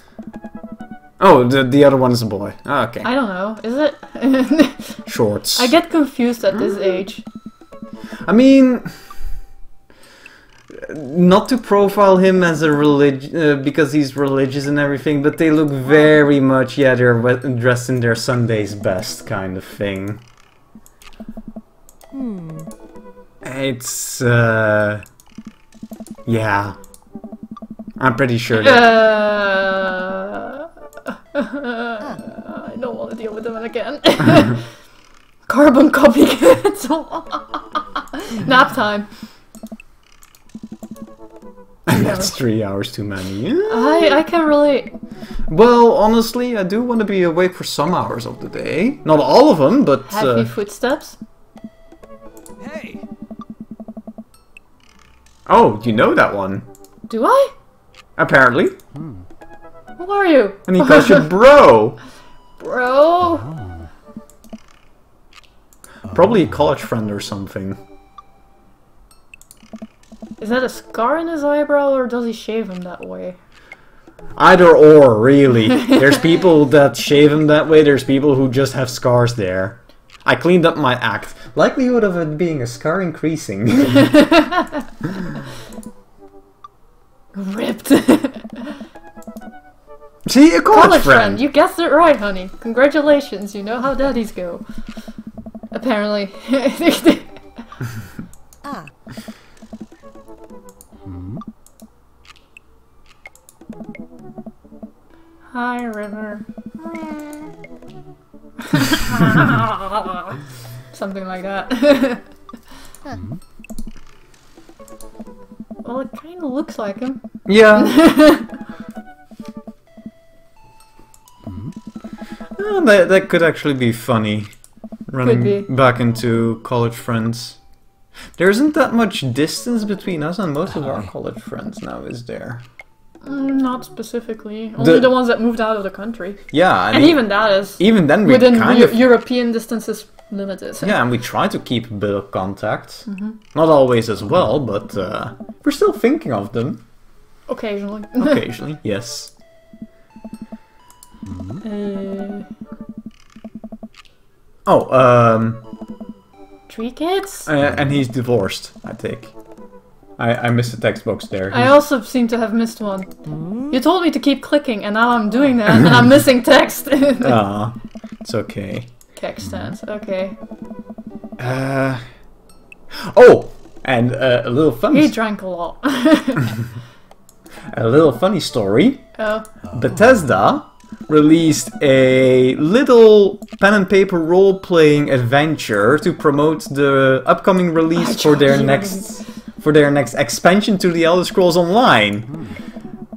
Oh, the other one is a boy. Ah, okay. I don't know, is it? Shorts. I get confused at this age. I mean... Not to profile him as a because he's religious and everything, but they look very much, yeah, they're dressed in their Sunday's best kind of thing. It's, yeah. I'm pretty sure that... I don't want to deal with them again. Carbon copy kids. Nap time. That's 3 hours too many. I can relate. Well, honestly, I do want to be awake for some hours of the day. Not all of them, but... Heavy footsteps? Hey! Oh, you know that one. Do I? Apparently. Who are you? And he calls you bro. Bro? Probably a college friend or something. Is that a scar in his eyebrow, or does he shave him that way? Either or, really. There's people that shave him that way, there's people who just have scars there. I cleaned up my act. Likelihood of it being a scar increasing. Ripped. See, a college friend. You guessed it right, honey. Congratulations, you know how daddies go. Apparently. Hi, River. Something like that. Well, it kind of looks like him. Yeah. That could actually be funny. Running back into college friends. There isn't that much distance between us and most of our college friends now, is there? Not specifically. Only the ones that moved out of the country. Yeah, and even that is... Even then we within kind of... European distances limited. Yeah, and we try to keep a bit of contact. Not always as well, but we're still thinking of them. Occasionally. Occasionally, yes. Tree kids? And he's divorced, I think. I missed the text box there. I also seem to have missed one. You told me to keep clicking, and now I'm doing that, and I'm missing text. Ah, it's okay. Text stands, okay. Oh, and a little funny. He drank a lot. A little funny story. Oh. Bethesda released a little pen and paper role-playing adventure to promote the upcoming release for their next expansion to the Elder Scrolls Online.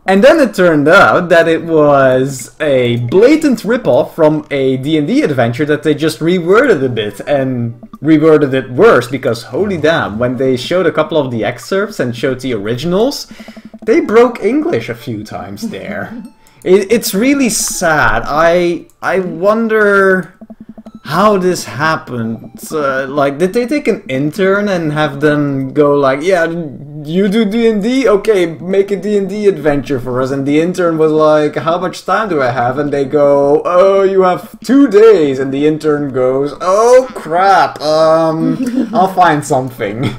And then it turned out that it was a blatant ripoff from a D&D adventure that they just reworded a bit, and reworded it worse, because holy damn, when they showed a couple of the excerpts and showed the originals, they broke English a few times there. It's really sad. I wonder how this happened. Like, did they take an intern and have them go like, yeah, you do D&D? Okay, make a D&D adventure for us. And the intern was like, how much time do I have? And they go, oh, you have 2 days. And the intern goes, oh, crap. I'll find something.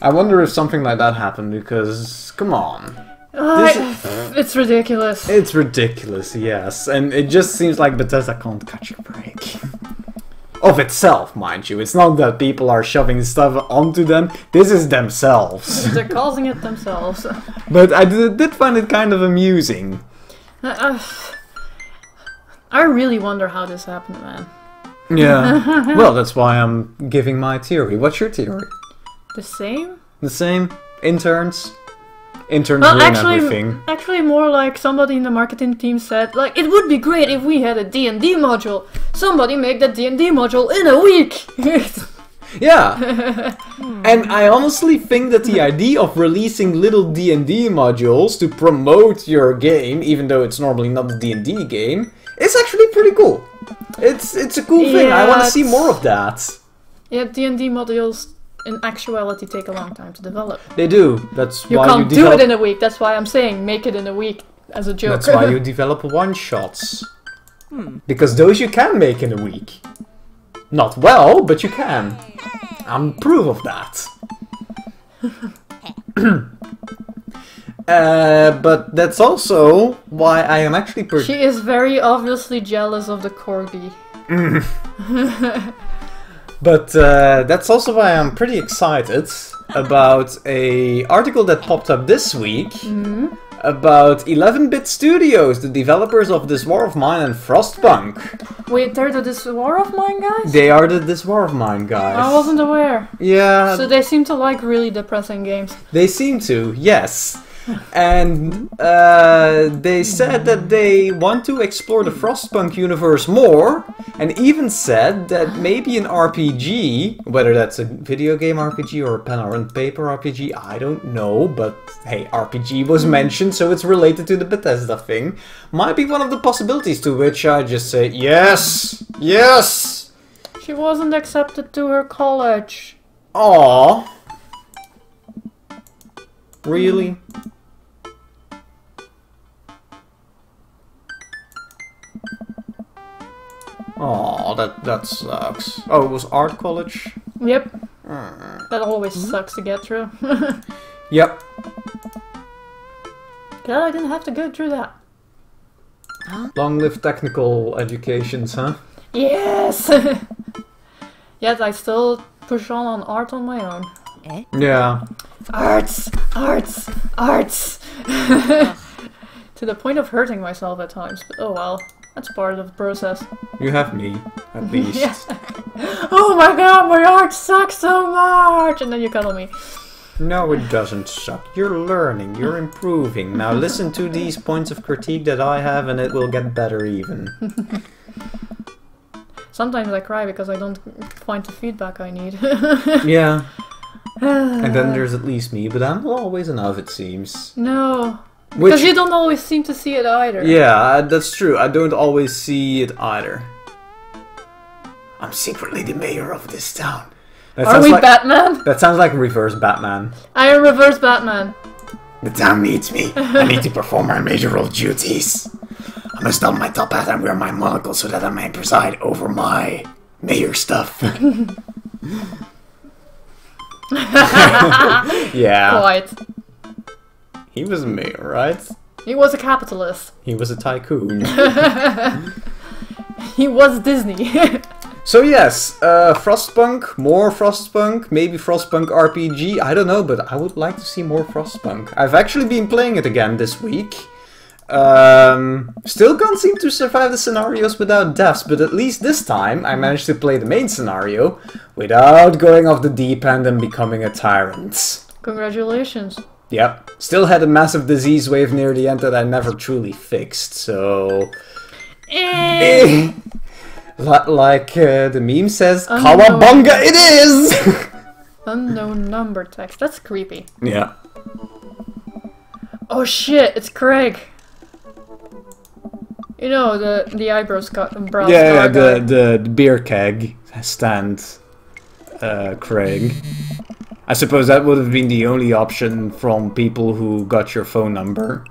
I wonder if something like that happened, because, come on. It's ridiculous. It's ridiculous, yes. And it just seems like Bethesda can't catch a break. Of itself, mind you. It's not that people are shoving stuff onto them. This is themselves. They're causing it themselves. But I did find it kind of amusing. I really wonder how this happened, man. Yeah. Well, that's why I'm giving my theory. What's your theory? The same? The same? Interns? interns Well, ruin everything. actually, more like somebody in the marketing team said, like, it would be great if we had a D&D module. Somebody make that D&D module in a week. Yeah, and I honestly think that the idea of releasing little D&D modules to promote your game, even though it's normally not a D&D game, is actually pretty cool. It's a cool thing. I want to see more of that. Yeah, D&D modules in actuality take a long time to develop. They do. That's You why can't you do develop. it in a week. That's why I'm saying make it in a week as a joke. That's why you develop one-shots. Because those you can make in a week. Not well, but you can. I'm proof of that. But that's also why I am actually She is very obviously jealous of the corgi. But that's also why I'm pretty excited about a article that popped up this week about 11-Bit Studios, the developers of This War of Mine and Frostpunk. Wait, they're the This War of Mine guys? They are the This War of Mine guys. I wasn't aware. Yeah, So they seem to like really depressing games. they seem to, yes. And they said that they want to explore the Frostpunk universe more, and even said that maybe an RPG, whether that's a video game RPG or a pen and paper RPG, I don't know, but hey, RPG was mentioned, so it's related to the Bethesda thing, might be one of the possibilities, to which I just say, yes! Yes! She wasn't accepted to her college. Aww. Really? Oh, that sucks. Oh, it was art college? Yep. That always sucks to get through. Yep. Glad I didn't have to go through that. Long live technical educations, huh? Yes! Yet I still push on art on my own. Yeah. Arts! Arts! Arts! To the point of hurting myself at times, but oh well. That's part of the process. You have me, at least. Yeah. Oh my god, my art sucks so much! And then you cuddle me. No, it doesn't suck. You're learning, you're improving. Now listen to these points of critique that I have and it will get better even. Sometimes I cry because I don't find the feedback I need. Yeah. And then there's at least me, but I'm not always enough, it seems. No. Which- Because you don't always seem to see it either. Yeah, that's true. I don't always see it either. I'm secretly the mayor of this town. That Are sounds we like, Batman? That sounds like reverse Batman. I am reverse Batman. The town needs me. I need to perform my major role duties. I must don my top hat and wear my monocle so that I may preside over my mayor stuff. Yeah. Quite. He was a mayor, right? He was a capitalist. He was a tycoon. He was Disney. So yes, Frostpunk, more Frostpunk, maybe Frostpunk RPG, I don't know, but I would like to see more Frostpunk. I've actually been playing it again this week. Still can't seem to survive the scenarios without deaths, but at least this time I managed to play the main scenario without going off the deep end and becoming a tyrant. Congratulations. Yep. Still had a massive disease wave near the end that I never truly fixed, so... Like the meme says, Unknown. Kawabunga it is! Unknown number text. That's creepy. Yeah. Oh shit, it's Craig. You know, the eyebrows brows Yeah, guy. the beer keg stand, Craig. I suppose that would have been the only option from people who got your phone number.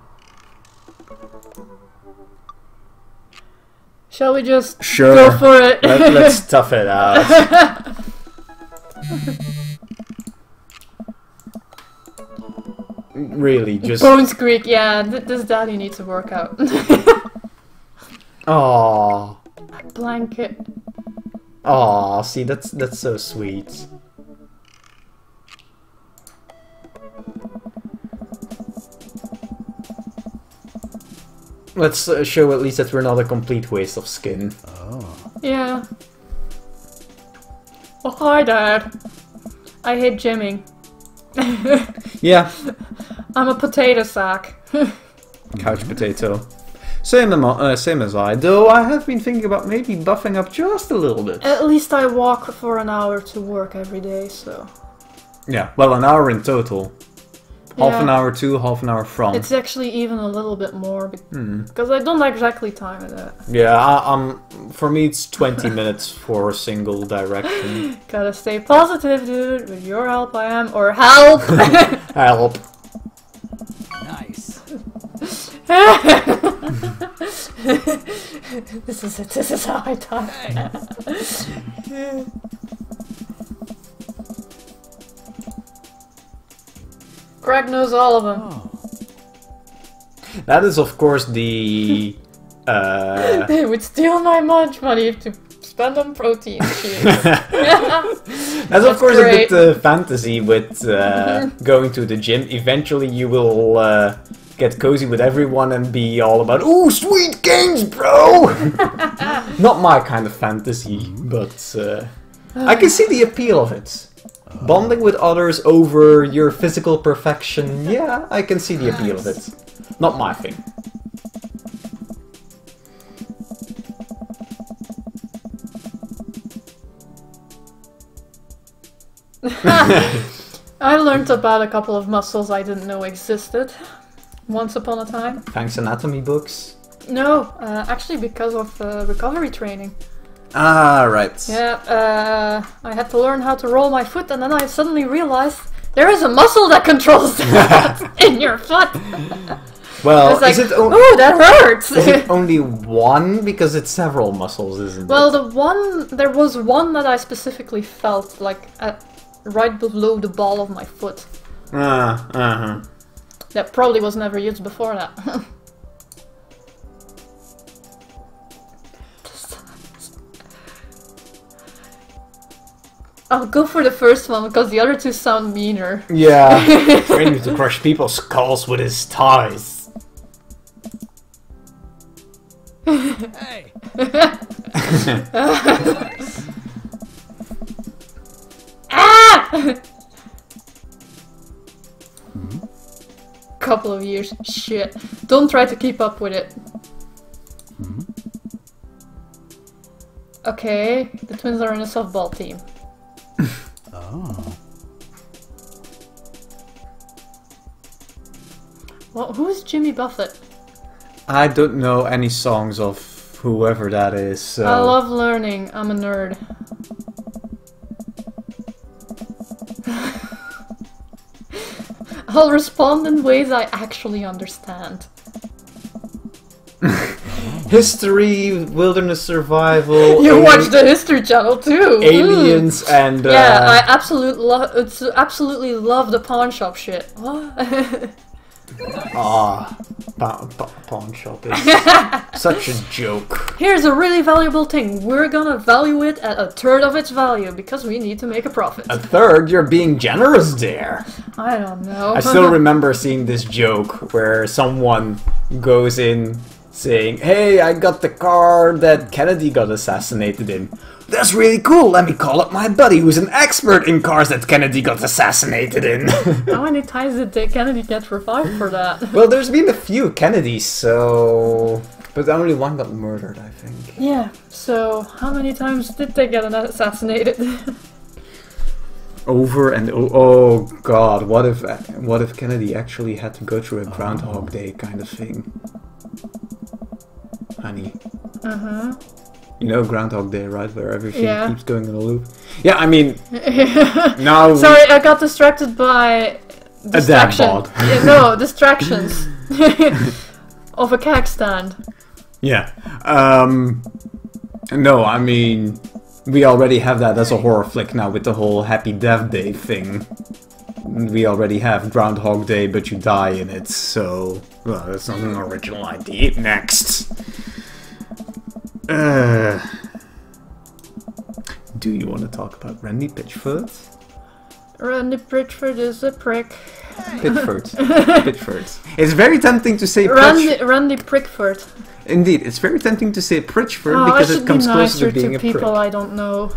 Shall we just Sure. go for it? Let's tough it out. Really, just... Bones Creek, yeah, this daddy needs to work out. Aww. Blanket. Aww, see, that's so sweet. Let's show at least that we're not a complete waste of skin. Yeah. Oh, hi, Dad. I hate gymming. Yeah. I'm a potato sack. Couch potato. Same as I, though I have been thinking about maybe buffing up just a little bit. At least I walk for an hour to work every day, so... Yeah, well, an hour in total. Half Yeah. an hour to, half an hour from. It's actually even a little bit more, because I don't exactly time it. Yeah, for me it's 20 minutes for a single direction. Gotta stay positive, dude. With your help I am, or help! Help. Nice. This is it, this is how I die. Greg knows all of them. Oh. That is, of course, the... They would steal my lunch money to spend on protein shakes. That's of course great. a bit fantasy with going to the gym. Eventually you will get cozy with everyone and be all about, ooh, sweet gains, bro! Not my kind of fantasy, but I can see the appeal of it. Bonding with others over your physical perfection, yeah, I can see the appeal of it. Not my thing. I learned about a couple of muscles I didn't know existed. Once upon a time. Thanks anatomy books. No, actually because of recovery training. Ah, right. Yeah, I had to learn how to roll my foot, and then I suddenly realized there is a muscle that controls that in your foot. Well, It's like, is it ooh, that hurts! is it only one? Because it's several muscles, isn't Well, it? there was one that I specifically felt, like, right below the ball of my foot. Uh-huh. That probably was never used before that. I'll go for the first one because the other two sound meaner. Yeah. Training to crush people's skulls with his thighs. Hey. Ah! Couple of years. Shit. Don't try to keep up with it. Okay, the twins are in a softball team. Oh. Well, who's Jimmy Buffett? I don't know any songs of whoever that is, so... I love learning. I'm a nerd. I'll respond in ways I actually understand. History, wilderness survival... You watch the History Channel too! Aliens and... Yeah, I absolutely love the pawn shop shit. What? pawn shop is such a joke. Here's a really valuable thing. We're gonna value it at a third of its value because we need to make a profit. A third? You're being generous there. I don't know. I still remember seeing this joke where someone goes in saying, "Hey, I got the car that Kennedy got assassinated in." "That's really cool, let me call up my buddy who's an expert in cars that Kennedy got assassinated in." How many times did Kennedy get revived for that? Well, there's been a few Kennedys, so... But only one got murdered, I think. Yeah, so how many times did they get assassinated? Over and oh god, what if Kennedy actually had to go through a Groundhog Day kind of thing? Honey. Uh-huh. You know Groundhog Day, right? Where everything Yeah. keeps going in a loop. Yeah, I mean, now... Sorry, I got distracted by... A dad bod. Yeah, no, distractions. Of a keg stand. Yeah. No, I mean, we already have that as a horror flick now with the whole Happy Death Day thing. We already have Groundhog Day, but you die in it, so... Well, that's not an original idea. Next. Do you want to talk about Randy Pitchford? Randy Pitchford is a prick. Pitchford. Pitchford. It's very tempting to say Randy Prickford. Indeed, it's very tempting to say Pritchford Oh, because I it should comes be closer nicer to being to a prick. people I don't know.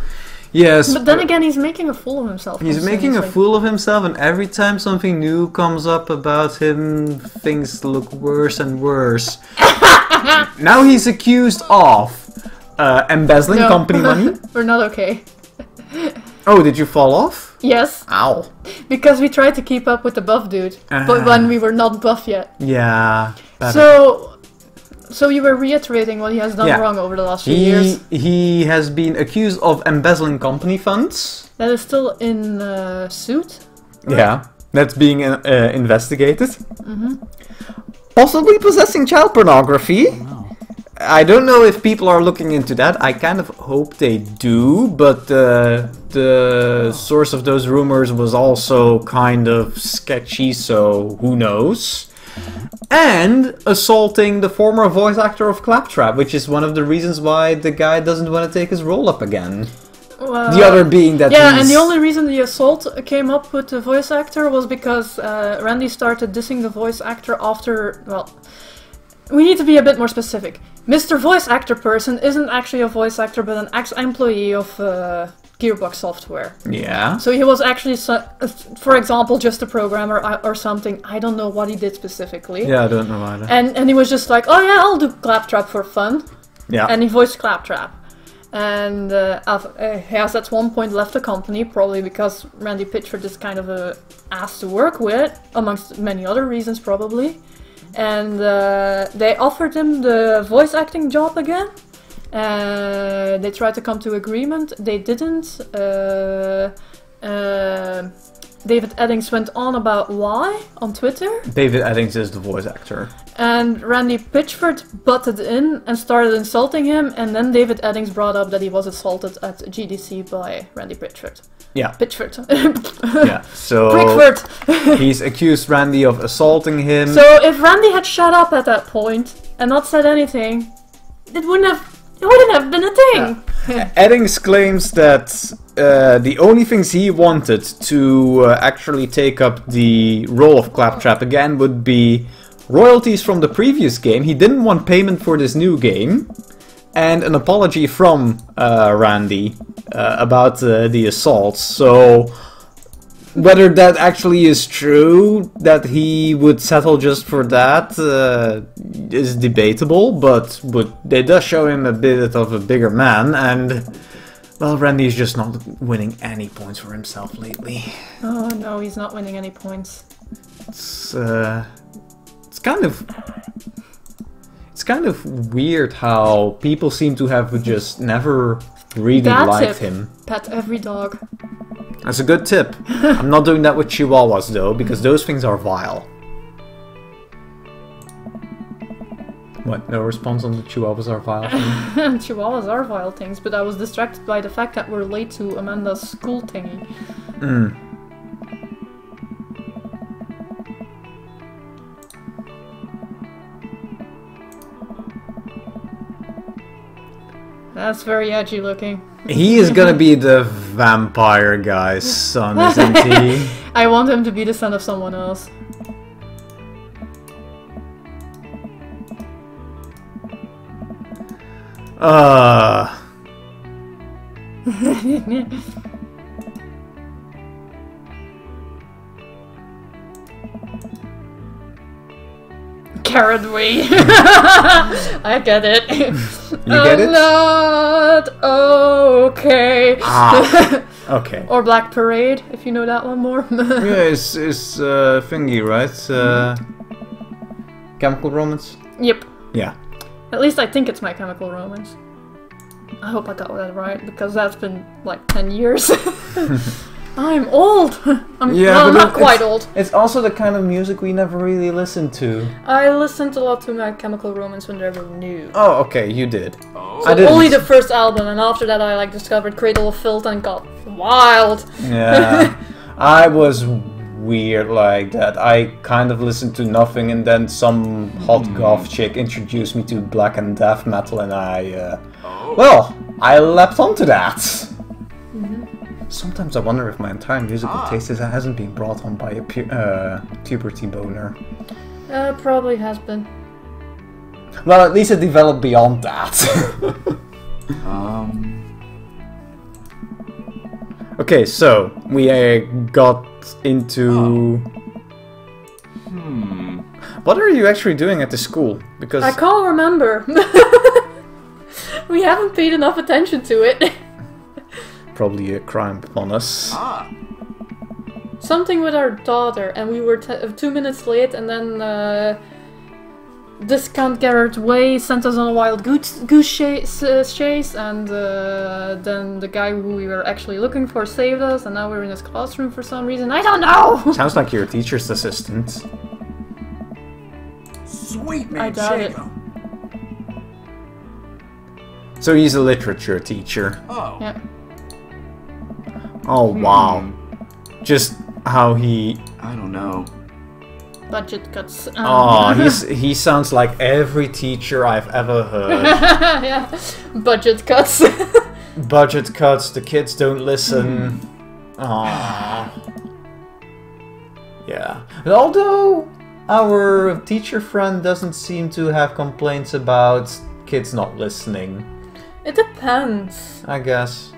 Yes, But then again, he's making a fool of himself. he's making a fool of himself, and every time something new comes up about him, things look worse and worse. Now he's accused of embezzling company money. We're not okay. Oh, did you fall off? Yes, Ow. because we tried to keep up with the buff dude, but when we were not buff yet. Yeah. So you were reiterating what he has done wrong over the last few years. He has been accused of embezzling company funds. That is still in suit. Right? Yeah, that's being investigated. Possibly possessing child pornography. I don't know if people are looking into that. I kind of hope they do, but the source of those rumors was also kind of sketchy, so who knows. And assaulting the former voice actor of Claptrap, which is one of the reasons why the guy doesn't want to take his role up again. The other being that and the only reason the assault came up with the voice actor was because Randy started dissing the voice actor after, well, we need to be a bit more specific. Mr. Voice Actor Person isn't actually a voice actor, but an ex-employee of Gearbox Software. Yeah. So he was actually, for example, just a programmer or something. I don't know what he did specifically. Yeah, I don't know either. And he was just like, oh yeah, I'll do Claptrap for fun. Yeah. And he voiced Claptrap. And he has at one point left the company, probably because Randy Pitchford is kind of a ass to work with, amongst many other reasons probably. And they offered him the voice acting job again. They tried to come to agreement. They didn't. David Eddings went on about why on Twitter. David Eddings is the voice actor. And Randy Pitchford butted in and started insulting him. And then David Eddings brought up that he was assaulted at GDC by Randy Pitchford. Yeah. Pitchford. Yeah, so Pickford. he's accused Randy of assaulting him. So if Randy had shut up at that point and not said anything, it wouldn't have been a thing. Eddings claims that the only things he wanted to actually take up the role of Claptrap again would be royalties from the previous game. He didn't want payment for this new game. And an apology from Randy about the assaults. So whether that actually is true, that he would settle just for that, is debatable. But they does show him a bit of a bigger man, and well, Randy is just not winning any points for himself lately. Oh no, he's not winning any points. It's kind of weird how people seem to have just never really liked him. Pet every dog. That's a good tip. I'm not doing that with chihuahuas though, because those things are vile. What? No response on the chihuahuas are vile thing? Chihuahuas are vile things, but I was distracted by the fact that we're late to Amanda's school thingy. That's very edgy looking. He is gonna be the vampire guy's son, isn't he? I want him to be the son of someone else. Carrot way. I get it. You get it? Not okay. Okay. Or Black Parade, if you know that one more. Yeah, it's thingy, right? Chemical Romance? Yep. Yeah. At least I think it's My Chemical Romance. I hope I got that right, because that's been like 10 years. I'm old! I'm not quite old. It's also the kind of music we never really listened to. I listened a lot to My Chemical Romance when they were new. Oh, okay, you did. So only the first album, and after that I discovered Cradle of Filth and got wild. Yeah. I was weird like that. I kind of listened to nothing, and then some hot goth chick introduced me to black and death metal, and I leapt onto that. Sometimes I wonder if my entire musical taste hasn't been brought on by a puberty boner. Probably has been. Well, at least it developed beyond that. Okay, so we got into. What are you actually doing at the school? Because I can't remember. We haven't paid enough attention to it. probably a crime upon us. Something with our daughter, and we were 2 minutes late, and then this can't get her way sent us on a wild goose chase, and then the guy who we were actually looking for saved us, and now we're in his classroom for some reason. I don't know! Sounds like you're a teacher's assistant. Sweet I man, doubt it. Shago. So he's a literature teacher. Oh. Yeah. Oh wow. Just how he... I don't know. Budget cuts. Oh, he sounds like every teacher I've ever heard. Yeah. Budget cuts. Budget cuts, the kids don't listen. Aww. Yeah. Although our teacher friend doesn't seem to have complaints about kids not listening. It depends. I guess.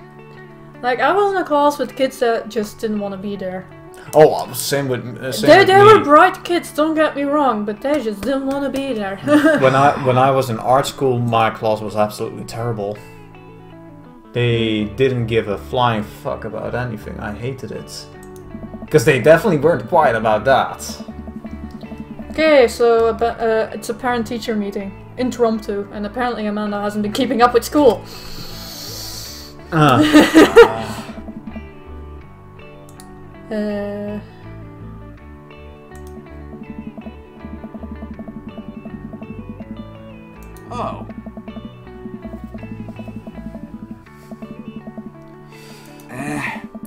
Like, I was in a class with kids that just didn't want to be there. Oh, same with They were bright kids, don't get me wrong, but they just didn't want to be there. when I was in art school, my class was absolutely terrible. They didn't give a flying fuck about anything. I hated it. Because they definitely weren't quiet about that. Okay, so it's a parent-teacher meeting. Impromptu, and apparently Amanda hasn't been keeping up with school. Oh.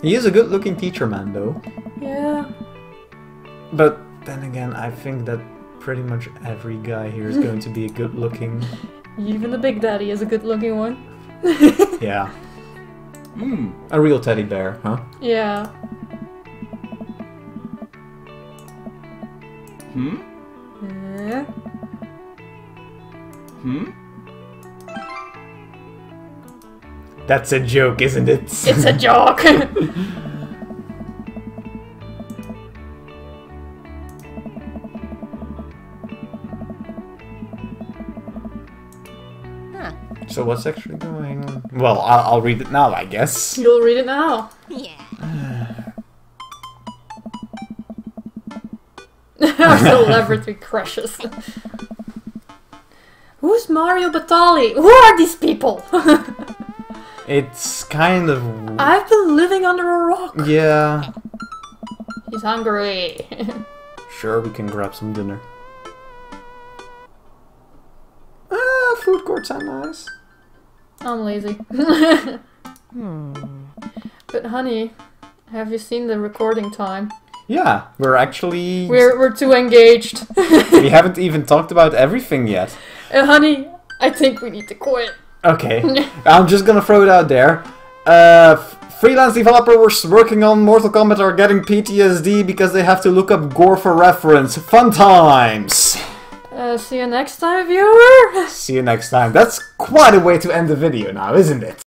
He is a good-looking teacher, man, though. Yeah. But then again, I think that pretty much every guy here is going to be a good-looking. Even the Big Daddy is a good-looking one. Yeah. A real teddy bear, huh? Yeah. Yeah. That's a joke, isn't it? It's a joke! So what's actually going on? Well, I'll read it now, I guess. You'll read it now. Yeah. Our celebrity crushes. Who's Mario Batali? Who are these people? It's kind of... I've been living under a rock. Yeah. He's hungry. Sure, we can grab some dinner. Food courts are nice. I'm lazy. But honey, have you seen the recording time? Yeah, we're actually... We're too engaged. We haven't even talked about everything yet. Honey, I think we need to quit. Okay, I'm just gonna throw it out there. Freelance developers working on Mortal Kombat are getting PTSD because they have to look up gore for reference. Fun times! See you next time, viewer! See you next time. That's quite a way to end the video now, isn't it?